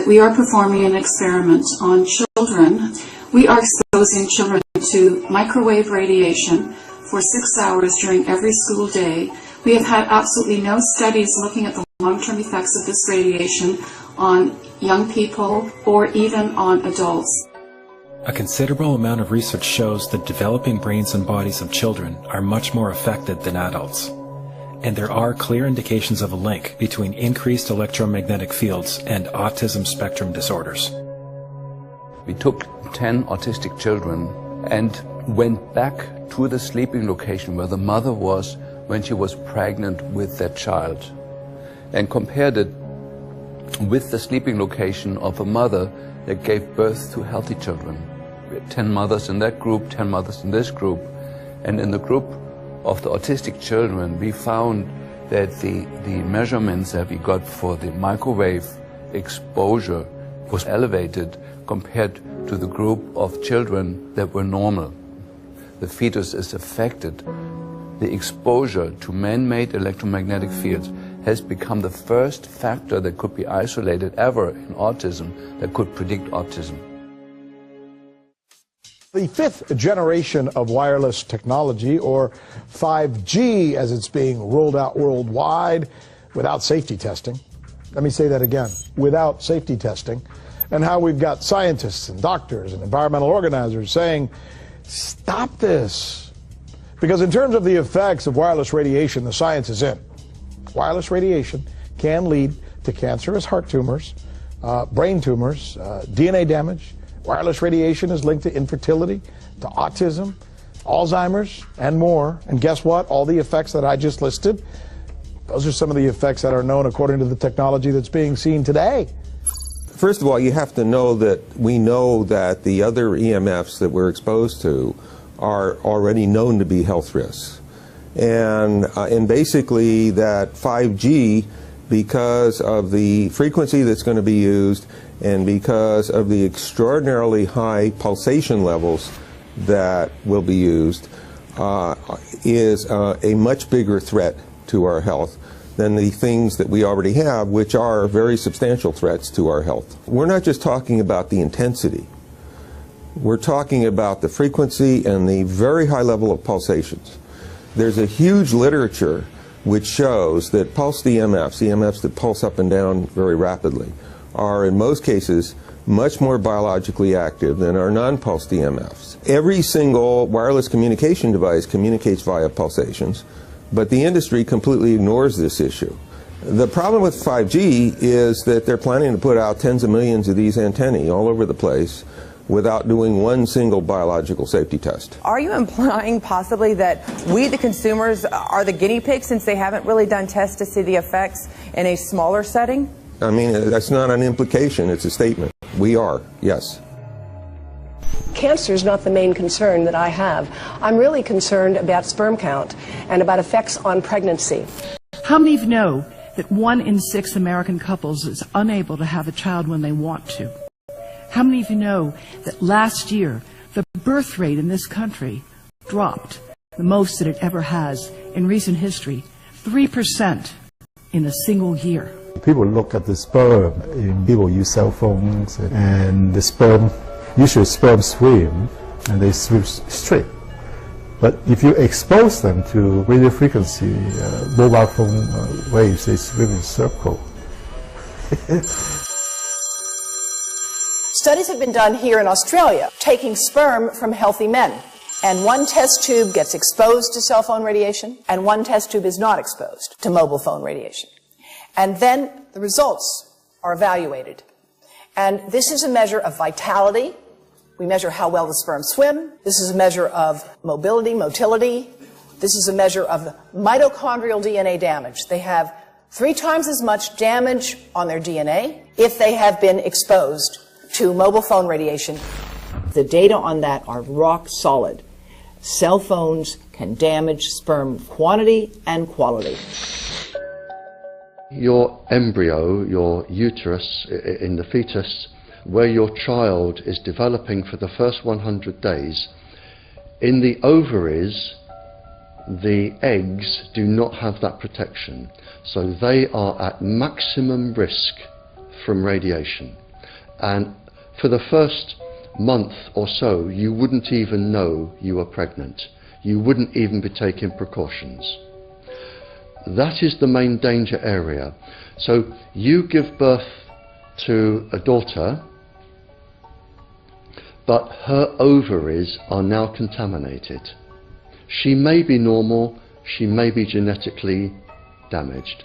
We are performing an experiment on children. We are exposing children to microwave radiation for 6 hours during every school day. We have had absolutely no studies looking at the long-term effects of this radiation on young people or even on adults. A considerable amount of research shows that developing brains and bodies of children are much more affected than adults. And there are clear indications of a link between increased electromagnetic fields and autism spectrum disorders. We took 10 autistic children and went back to the sleeping location where the mother was when she was pregnant with that child and compared it with the sleeping location of a mother that gave birth to healthy children. We had 10 mothers in that group, 10 mothers in this group, and in the group of the autistic children we found that the measurements that we got for the microwave exposure was elevated compared to the group of children that were normal. The fetus is affected. The exposure to man-made electromagnetic fields has become the first factor that could be isolated ever in autism that could predict autism. The fifth generation of wireless technology, or 5G as it's being rolled out worldwide without safety testing. Let me say that again, without safety testing. And how we've got scientists and doctors and environmental organizers saying, stop this. Because in terms of the effects of wireless radiation, the science is in. Wireless radiation can lead to cancerous heart tumors, brain tumors, DNA damage. Wireless radiation is linked to infertility, to autism, Alzheimer's, and more. And guess what? All the effects that I just listed, those are some of the effects that are known according to the technology that's being seen today. First of all, you have to know that we know that the other EMFs that we're exposed to are already known to be health risks. And basically that 5G, because of the frequency that's going to be used and because of the extraordinarily high pulsation levels that will be used, is a much bigger threat to our health than the things that we already have, which are very substantial threats to our health. We're not just talking about the intensity. We're talking about the frequency and the very high level of pulsations. There's a huge literature which shows that pulsed EMFs, EMFs that pulse up and down very rapidly, are in most cases much more biologically active than our non-pulsed EMFs. Every single wireless communication device communicates via pulsations, but the industry completely ignores this issue. The problem with 5G is that they're planning to put out tens of millions of these antennae all over the place without doing one single biological safety test. Are you implying possibly that we, the consumers, are the guinea pigs since they haven't really done tests to see the effects in a smaller setting? I mean, that's not an implication, it's a statement. We are, yes. Cancer is not the main concern that I have. I'm really concerned about sperm count and about effects on pregnancy. How many of you know that 1 in 6 American couples is unable to have a child when they want to? How many of you know that last year the birth rate in this country dropped the most that it ever has in recent history, 3% in a single year? People look at the sperm, and people use cell phones, and the sperm, usually sperm swim, and they swim straight. But if you expose them to radio frequency, mobile phone waves, they swim in circle. Studies have been done here in Australia, taking sperm from healthy men. And one test tube gets exposed to cell phone radiation, and one test tube is not exposed to mobile phone radiation. And then the results are evaluated. And this is a measure of vitality. We measure how well the sperm swim. This is a measure of motility. This is a measure of mitochondrial DNA damage. They have 3 times as much damage on their DNA if they have been exposed to mobile phone radiation. The data on that are rock solid. Cell phones can damage sperm quantity and quality. Your embryo, your uterus in the fetus, where your child is developing for the first 100 days, in the ovaries, the eggs do not have that protection. So they are at maximum risk from radiation. And for the first month or so, you wouldn't even know you were pregnant. you wouldn't even be taking precautions. That is the main danger area. So you give birth to a daughter, but her ovaries are now contaminated. She may be normal, she may be genetically damaged,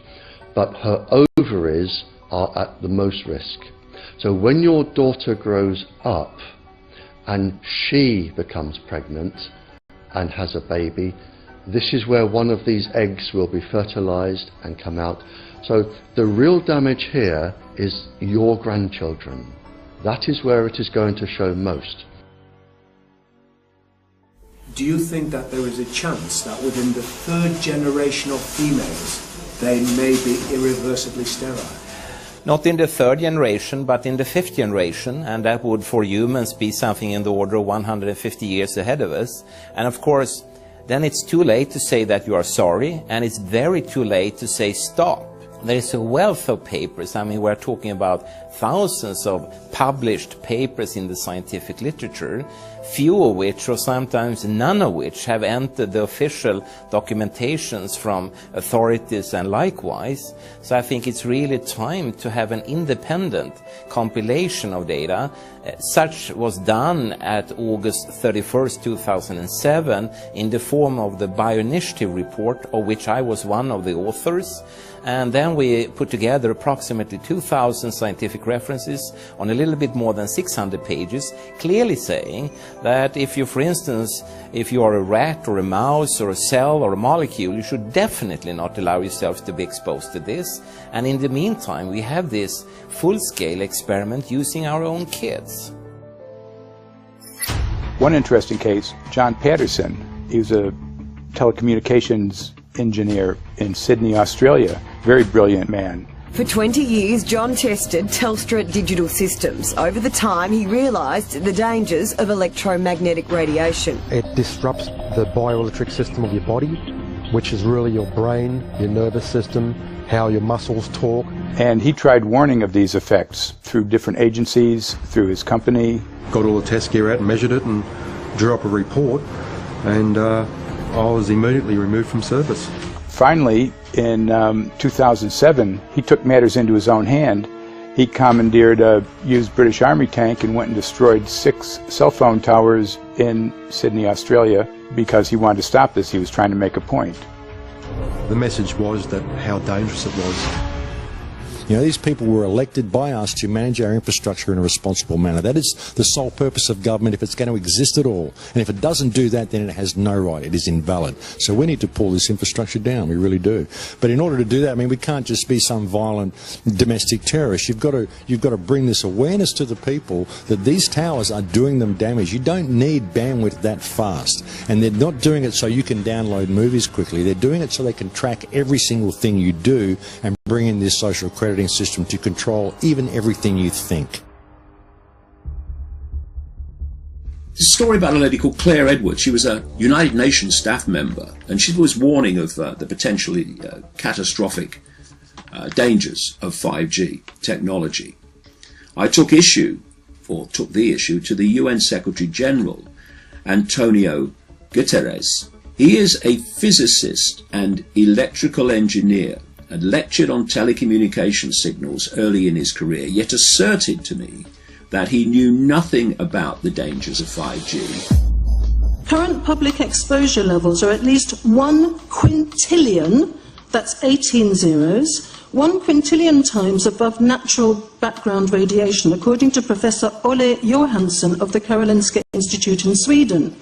but her ovaries are at the most risk. So when your daughter grows up and she becomes pregnant and has a baby, this is where one of these eggs will be fertilized and come out. So the real damage here is your grandchildren. That is where it is going to show most. Do you think that there is a chance that within the third generation of females they may be irreversibly sterile? Not in the third generation, but in the fifth generation, and that would for humans be something in the order of 150 years ahead of us. And of course, then it's too late to say that you are sorry, and it's very too late to say stop. There is a wealth of papers. I mean, we're talking about thousands of published papers in the scientific literature, few of which, or sometimes none of which, have entered the official documentations from authorities and likewise. So I think it's really time to have an independent compilation of data. Such was done at August 31st, 2007 in the form of the Bioinitiative report, of which I was one of the authors. And then we put together approximately 2,000 scientific references on a little bit more than 600 pages, clearly saying that if you, for instance, if you are a rat or a mouse or a cell or a molecule, you should definitely not allow yourself to be exposed to this. And in the meantime, we have this full-scale experiment using our own kids. One interesting case, John Patterson, he was a telecommunications engineer in Sydney, Australia. Very brilliant man. For 20 years, John tested Telstra digital systems. Over the time, he realised the dangers of electromagnetic radiation. It disrupts the bioelectric system of your body, which is really your brain, your nervous system, how your muscles talk. And he tried warning of these effects through different agencies, through his company. Got all the test gear out and measured it and drew up a report, and I was immediately removed from service. Finally, in 2007, he took matters into his own hand. He commandeered a used British Army tank and went and destroyed 6 cell phone towers in Sydney, Australia, because he wanted to stop this. He was trying to make a point. The message was that how dangerous it was. You know, these people were elected by us to manage our infrastructure in a responsible manner. That is the sole purpose of government if it's going to exist at all. And if it doesn't do that, then it has no right. It is invalid. So we need to pull this infrastructure down. We really do. But in order to do that, I mean, we can't just be some violent domestic terrorist. You've got to bring this awareness to the people that these towers are doing them damage. You don't need bandwidth that fast. And they're not doing it so you can download movies quickly. They're doing it so they can track every single thing you do and bring in this social crediting system to control even everything you think. There's a story about a lady called Claire Edwards. She was a United Nations staff member, and she was warning of the potentially catastrophic dangers of 5G technology. I took the issue to the UN Secretary General, Antonio Guterres. He is a physicist and electrical engineer, and lectured on telecommunication signals early in his career, yet asserted to me that he knew nothing about the dangers of 5G. Current public exposure levels are at least 1 quintillion, that's 18 zeros, 1 quintillion times above natural background radiation, according to Professor Olle Johansson of the Karolinska Institute in Sweden.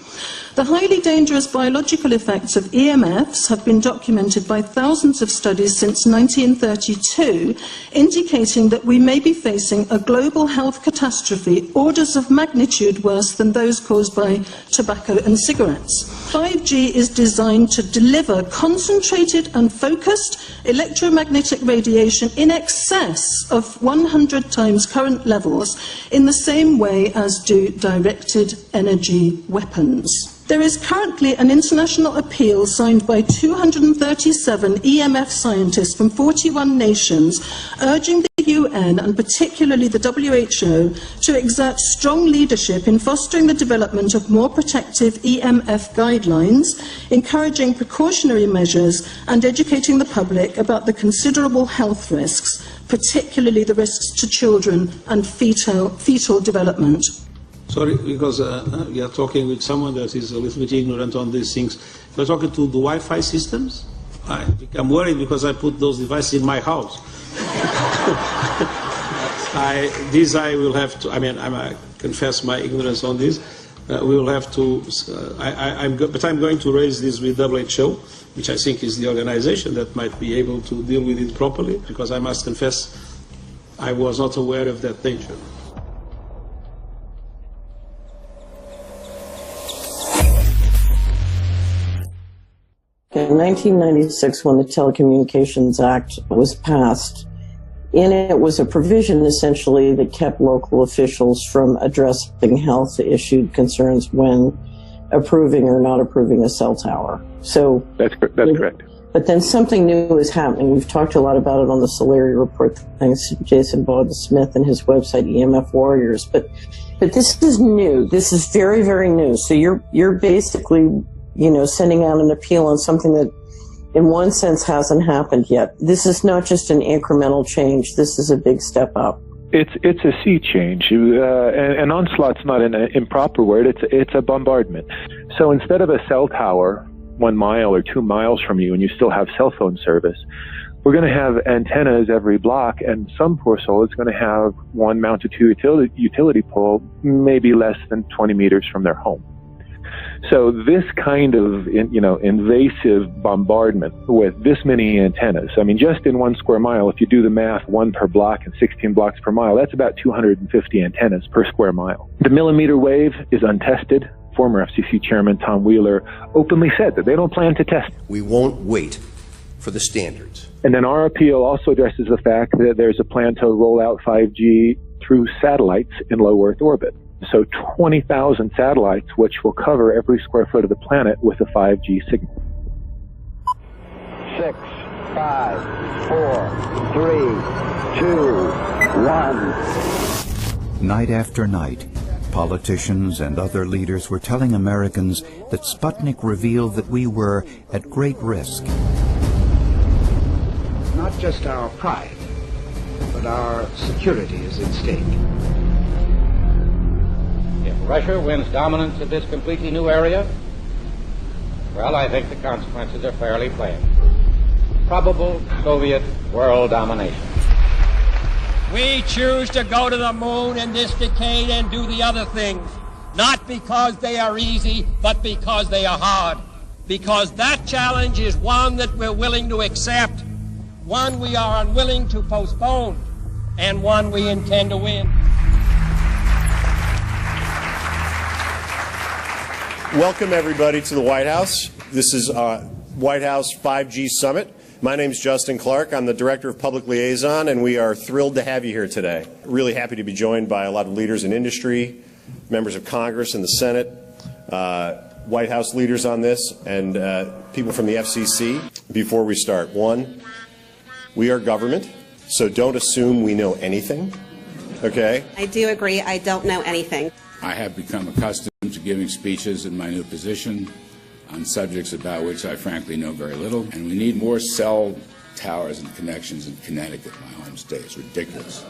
The highly dangerous biological effects of EMFs have been documented by thousands of studies since 1932, indicating that we may be facing a global health catastrophe orders of magnitude worse than those caused by tobacco and cigarettes. 5G is designed to deliver concentrated and focused electromagnetic radiation in excess of 100 times current levels in the same way as do directed energy weapons. There is currently an international appeal signed by 237 EMF scientists from 41 nations urging the UN and particularly the WHO to exert strong leadership in fostering the development of more protective EMF guidelines, encouraging precautionary measures and educating the public about the considerable health risks, particularly the risks to children and fetal development. Sorry, because we are talking with someone that is a little bit ignorant on these things. We're talking to the Wi-Fi systems. I become worried because I put those devices in my house. I will have to, I confess my ignorance on this. We will have to, but I'm going to raise this with WHO, which I think is the organization that might be able to deal with it properly, because I must confess I was not aware of that danger. In 1996, when the Telecommunications Act was passed, in it was a provision essentially that kept local officials from addressing health issue concerns when approving or not approving a cell tower. So that's correct. But then something new is happening. We've talked a lot about it on the Solari report, thanks to Jason Baldwin-Smith and his website EMF Warriors. But this is new. This is very, very new. So you're basically, sending out an appeal on something that in one sense hasn't happened yet. This is not just an incremental change. This is a big step up. It's a sea change. An onslaught's not an improper word. It's a bombardment. So instead of a cell tower 1 mile or 2 miles from you and you still have cell phone service, we're going to have antennas every block, and some poor soul is going to have one mounted to a utility pole maybe less than 20 meters from their home. So this kind of, invasive bombardment with this many antennas, just in 1 square mile, if you do the math, 1 per block and 16 blocks per mile, that's about 250 antennas per square mile. The millimeter wave is untested. Former FCC Chairman Tom Wheeler openly said that they don't plan to test. We won't wait for the standards. And then our appeal also addresses the fact that there's a plan to roll out 5G through satellites in low Earth orbit. So 20,000 satellites, which will cover every square foot of the planet with a 5G signal. 6, 5, 4, 3, 2, 1. Night after night, politicians and other leaders were telling Americans that Sputnik revealed that we were at great risk. Not just our pride, but our security is at stake. If Russia wins dominance of this completely new area, well, I think the consequences are fairly plain. Probable Soviet world domination. We choose to go to the moon in this decade and do the other things, not because they are easy, but because they are hard. Because that challenge is one that we're willing to accept, one we are unwilling to postpone, and one we intend to win. Welcome, everybody, to the White House. This is White House 5G Summit. My name is Justin Clark. I'm the Director of Public Liaison, and we are thrilled to have you here today. Really happy to be joined by a lot of leaders in industry, members of Congress and the Senate, White House leaders on this, and people from the FCC. Before we start, one, we are government, so don't assume we know anything, okay? I do agree. I don't know anything. I have become accustomed to giving speeches in my new position on subjects about which I frankly know very little, and we need more cell towers and connections in Connecticut, my home state. It's ridiculous.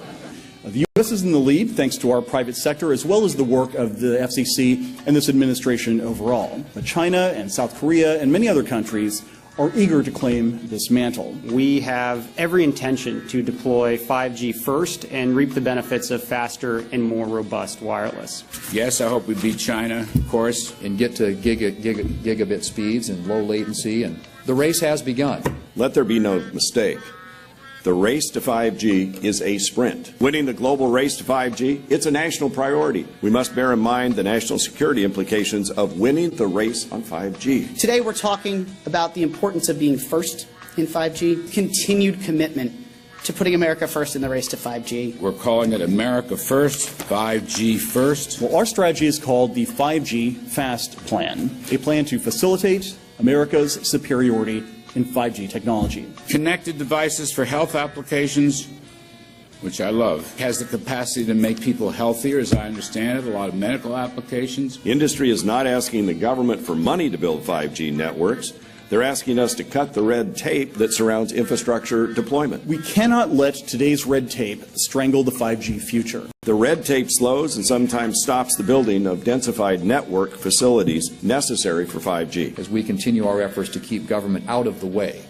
The U.S. is in the lead thanks to our private sector as well as the work of the FCC and this administration overall. But China and South Korea and many other countries are eager to claim this mantle. We have every intention to deploy 5G first and reap the benefits of faster and more robust wireless. Yes, I hope we beat China, of course. And get to gigabit speeds and low latency, and the race has begun. Let there be no mistake. The race to 5G is a sprint. Winning the global race to 5G, it's a national priority. We must bear in mind the national security implications of winning the race on 5G. Today we're talking about the importance of being first in 5G, continued commitment to putting America first in the race to 5G. We're calling it America First, 5G First. Well, our strategy is called the 5G Fast Plan, a plan to facilitate America's superiority in 5G technology. Connected devices for health applications, which I love. It has the capacity to make people healthier, as I understand it, a lot of medical applications. Industry is not asking the government for money to build 5G networks. They're asking us to cut the red tape that surrounds infrastructure deployment. We cannot let today's red tape strangle the 5G future. The red tape slows and sometimes stops the building of densified network facilities necessary for 5G. As we continue our efforts to keep government out of the way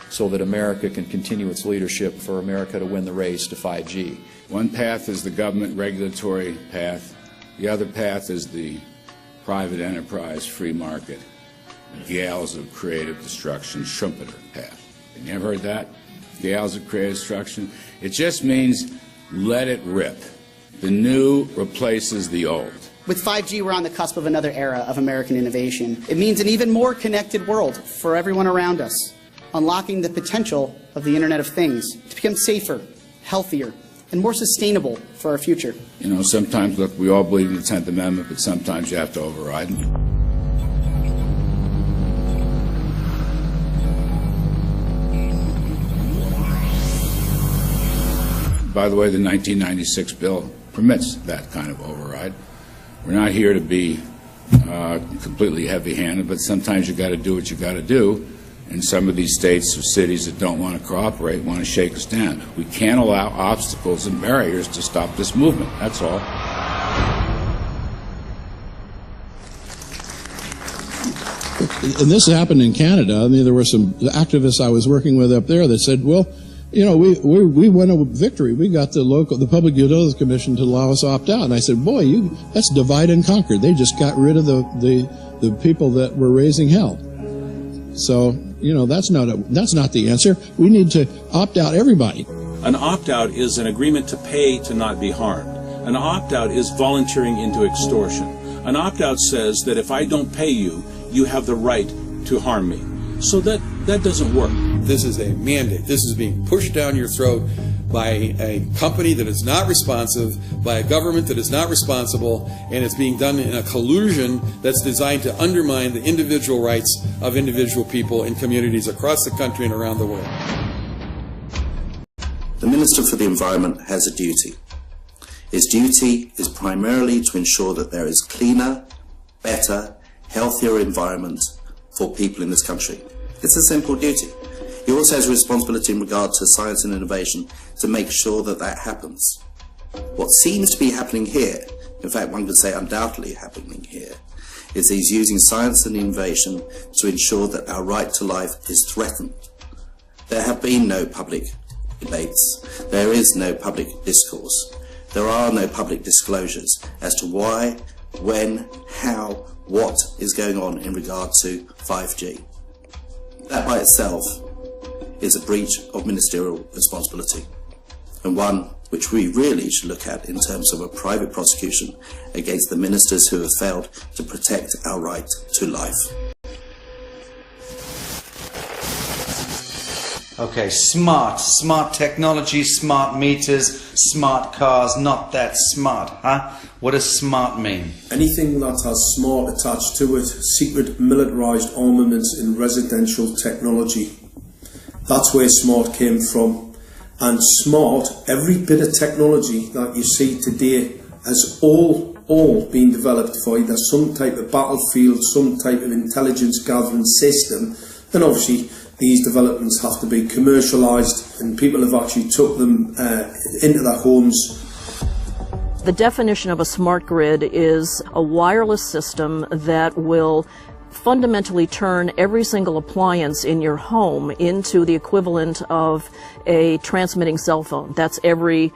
so that America can continue its leadership for America to win the race to 5G. One path is the government regulatory path. The other path is the private enterprise free market. Gales of creative destruction, Schumpeter path. You ever heard that? Gales of creative destruction? It just means let it rip. The new replaces the old. With 5G, we're on the cusp of another era of American innovation. It means an even more connected world for everyone around us, unlocking the potential of the Internet of Things to become safer, healthier, and more sustainable for our future. You know, sometimes, look, we all believe in the 10th Amendment, but sometimes you have to override them. By the way, the 1996 bill permits that kind of override. We're not here to be completely heavy-handed, but sometimes you got to do what you got to do. And some of these states or cities that don't want to cooperate want to shake us down. We can't allow obstacles and barriers to stop this movement. That's all. And this happened in Canada. I mean, there were some activists I was working with up there that said, well, you know, we won a victory. We got the Public Utilities Commission to allow us opt out. And I said, boy, that's divide and conquer. They just got rid of the people that were raising hell. So, you know, that's not the answer. We need to opt out everybody. An opt-out is an agreement to pay to not be harmed. An opt-out is volunteering into extortion. An opt-out says that if I don't pay you, you have the right to harm me. So that doesn't work. This is a mandate. This is being pushed down your throat by a company that is not responsive, by a government that is not responsible, and it's being done in a collusion that's designed to undermine the individual rights of individual people in communities across the country and around the world. The Minister for the Environment has a duty. His duty is primarily to ensure that there is cleaner, better, healthier environment for people in this country. It's a simple duty. He also has a responsibility in regard to science and innovation to make sure that that happens. What seems to be happening here, in fact one could say undoubtedly happening here, is he's using science and innovation to ensure that our right to life is threatened. There have been no public debates. There is no public discourse. There are no public disclosures as to why, when, how, what is going on in regard to 5G. That by itself is a breach of ministerial responsibility, and one which we really should look at in terms of a private prosecution against the ministers who have failed to protect our right to life. Okay, smart technology, smart meters, smart cars, not that smart, huh? What does smart mean? Anything that has smart attached to it, secret militarised armaments in residential technology. That's where smart came from. And smart, every bit of technology that you see today has all been developed for either some type of battlefield, some type of intelligence gathering system, and obviously these developments have to be commercialised, and people have actually took them into their homes. The definition of a smart grid is a wireless system that will fundamentally turn every single appliance in your home into the equivalent of a transmitting cell phone. That's every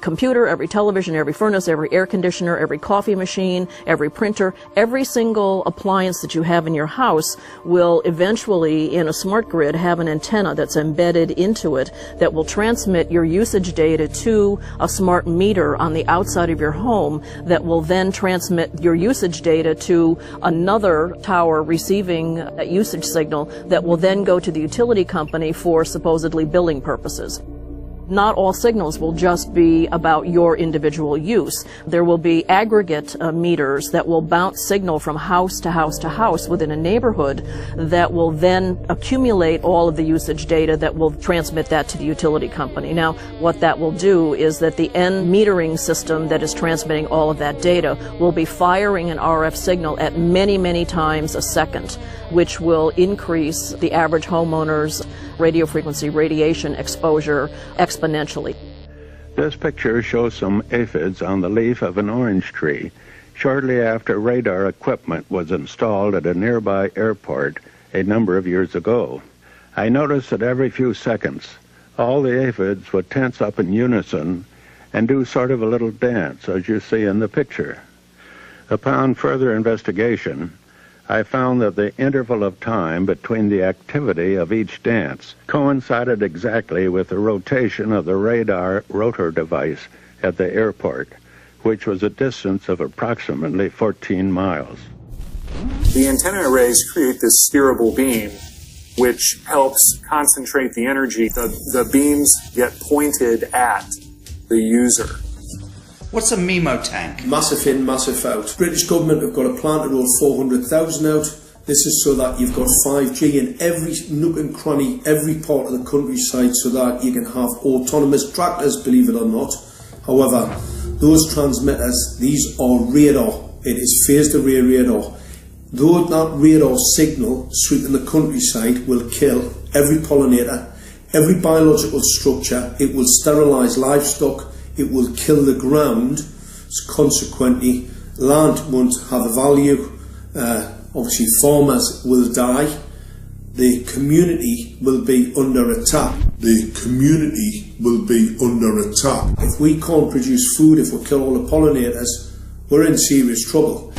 computer, every television, every furnace, every air conditioner, every coffee machine, every printer, every single appliance that you have in your house will eventually, in a smart grid, have an antenna that's embedded into it that will transmit your usage data to a smart meter on the outside of your home that will then transmit your usage data to another tower receiving a usage signal that will then go to the utility company for supposedly billing purposes. Not all signals will just be about your individual use. There will be aggregate meters that will bounce signal from house to house to house within a neighborhood that will then accumulate all of the usage data that will transmit that to the utility company. Now, what that will do is that the end metering system that is transmitting all of that data will be firing an RF signal at many, many times a second, which will increase the average homeowner's radio frequency radiation exposure exponentially. This picture shows some aphids on the leaf of an orange tree shortly after radar equipment was installed at a nearby airport a number of years ago. I noticed that every few seconds, all the aphids would tense up in unison and do sort of a little dance, as you see in the picture. Upon further investigation, I found that the interval of time between the activity of each dance coincided exactly with the rotation of the radar rotor device at the airport, which was a distance of approximately 14 miles. The antenna arrays create this steerable beam, which helps concentrate the energy. The beams get pointed at the user. What's a MIMO tank? Massive in, massive out. British government have got a plan to roll 400,000 out. This is so that you've got 5G in every nook and cranny, every part of the countryside, so that you can have autonomous tractors, believe it or not. However, those transmitters, these are radar. It is phased array radar. Though that radar signal sweeping the countryside will kill every pollinator, every biological structure, it will sterilise livestock, it will kill the ground, so consequently land won't have a value, obviously farmers will die, the community will be under attack. The community will be under attack. If we can't produce food, if we kill all the pollinators, we're in serious trouble.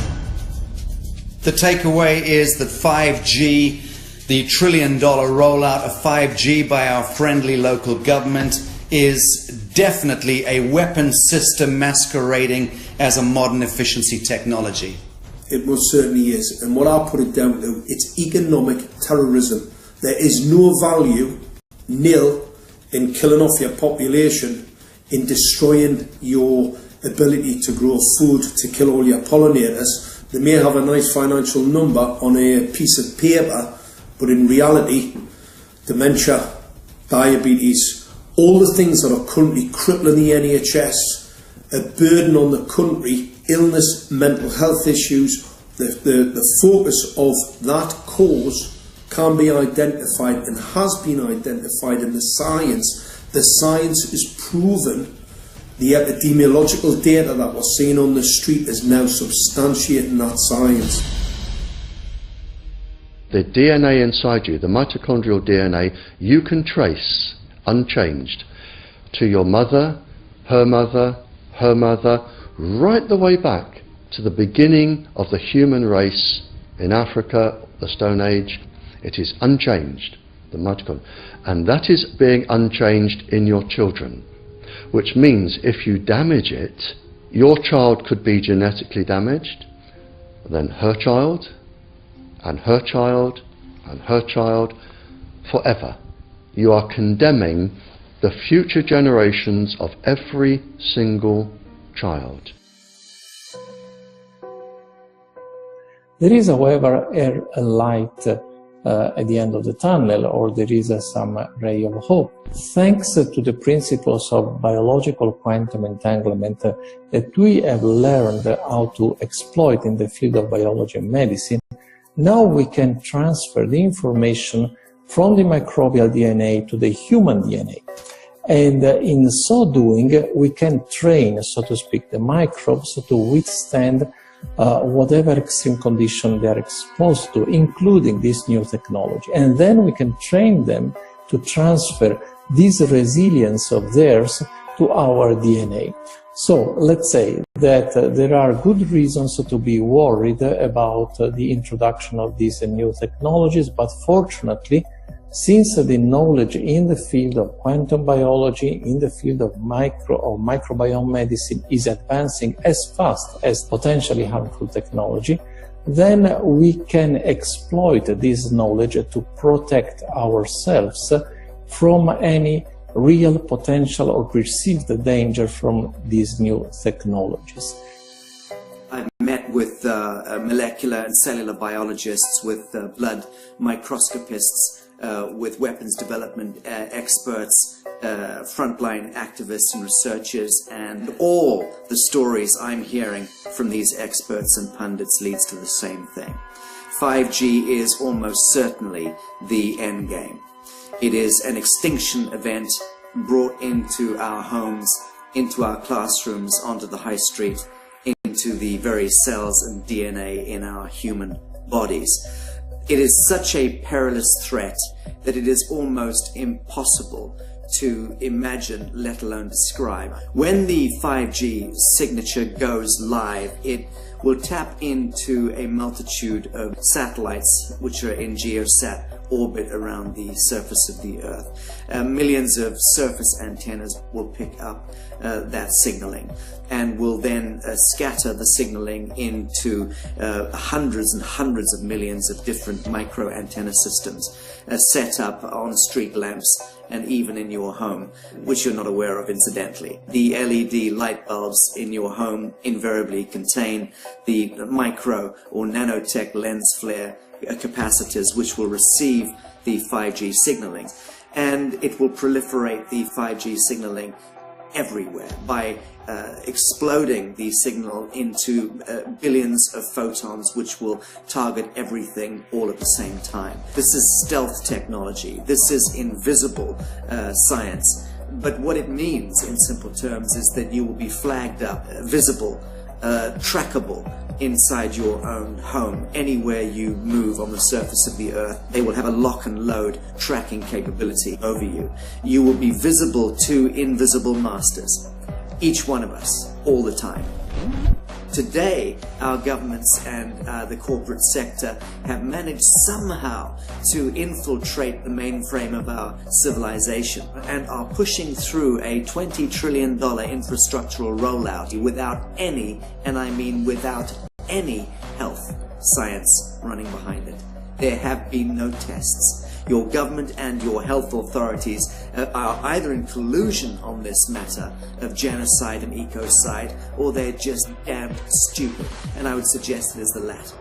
The takeaway is that 5G, the $1 trillion rollout of 5G by our friendly local government, is definitely a weapons system masquerading as a modern efficiency technology. It most certainly is, and what I put it down to, it's economic terrorism. There is no value, nil, in killing off your population, in destroying your ability to grow food, to kill all your pollinators. They may have a nice financial number on a piece of paper, but in reality, dementia, diabetes, all the things that are currently crippling the NHS, a burden on the country, illness, mental health issues, the focus of that cause can be identified and has been identified in the science. The science is proven. The epidemiological data that we're seeing on the street is now substantiating that science. The DNA inside you, the mitochondrial DNA, you can trace unchanged to your mother, her mother, her mother, right the way back to the beginning of the human race in Africa, the Stone Age. It is unchanged, the mitochondria, and that is being unchanged in your children, which means if you damage it, your child could be genetically damaged, then her child, and her child, and her child, forever. You are condemning the future generations of every single child. There is, however, a light at the end of the tunnel, or there is some ray of hope. Thanks to the principles of biological quantum entanglement that we have learned how to exploit in the field of biology and medicine, now we can transfer the information from the microbial DNA to the human DNA. And in so doing, we can train, so to speak, the microbes to withstand whatever extreme condition they are exposed to, including this new technology. And then we can train them to transfer this resilience of theirs to our DNA. So let's say that there are good reasons to be worried about the introduction of these new technologies, but fortunately, since the knowledge in the field of quantum biology, in the field of microbiome medicine is advancing as fast as potentially harmful technology, then we can exploit this knowledge to protect ourselves from any real potential or perceived danger from these new technologies. I've met with molecular and cellular biologists, with blood microscopists, with weapons development experts, frontline activists and researchers, and all the stories I'm hearing from these experts and pundits leads to the same thing. 5G is almost certainly the end game. It is an extinction event brought into our homes, into our classrooms, onto the high street, into the very cells and DNA in our human bodies. It is such a perilous threat that it is almost impossible to imagine, let alone describe. When the 5G signature goes live, it will tap into a multitude of satellites which are in geosat orbit around the surface of the Earth. Millions of surface antennas will pick up that signaling and will then scatter the signaling into hundreds and hundreds of millions of different micro antenna systems set up on street lamps and even in your home, which you're not aware of incidentally. The LED light bulbs in your home invariably contain the micro or nanotech lens flare capacitors which will receive the 5G signaling, and it will proliferate the 5G signaling everywhere by exploding the signal into billions of photons which will target everything all at the same time. This is stealth technology. This is invisible science. But what it means in simple terms is that you will be flagged up, visible, trackable inside your own home. Anywhere you move on the surface of the Earth, they will have a lock and load tracking capability over you. You will be visible to invisible masters, each one of us, all the time. Today, our governments and the corporate sector have managed somehow to infiltrate the mainframe of our civilization and are pushing through a $20 trillion infrastructural rollout without any, and I mean without any, health science running behind it. There have been no tests. Your government and your health authorities are either in collusion on this matter of genocide and ecocide, or they're just damn stupid, and I would suggest it is the latter.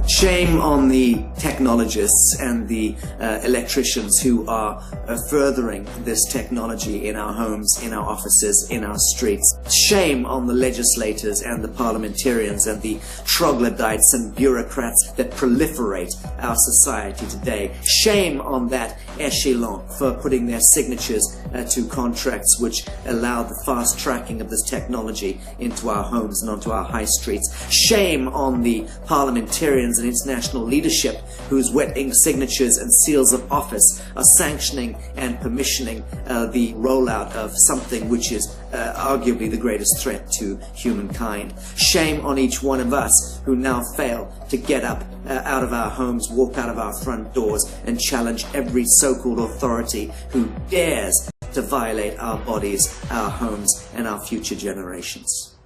Shame on the technologists and the electricians who are furthering this technology in our homes, in our offices, in our streets. Shame on the legislators and the parliamentarians and the troglodytes and bureaucrats that proliferate our society today. Shame on that echelon for putting their signatures to contracts which allow the fast tracking of this technology into our homes and onto our high streets. Shame on the parliamentarians and international leadership whose wetting signatures and seals of office are sanctioning and permissioning the rollout of something which is arguably the greatest threat to humankind. Shame on each one of us who now fail to get up out of our homes, walk out of our front doors and challenge every so-called authority who dares to violate our bodies, our homes and our future generations.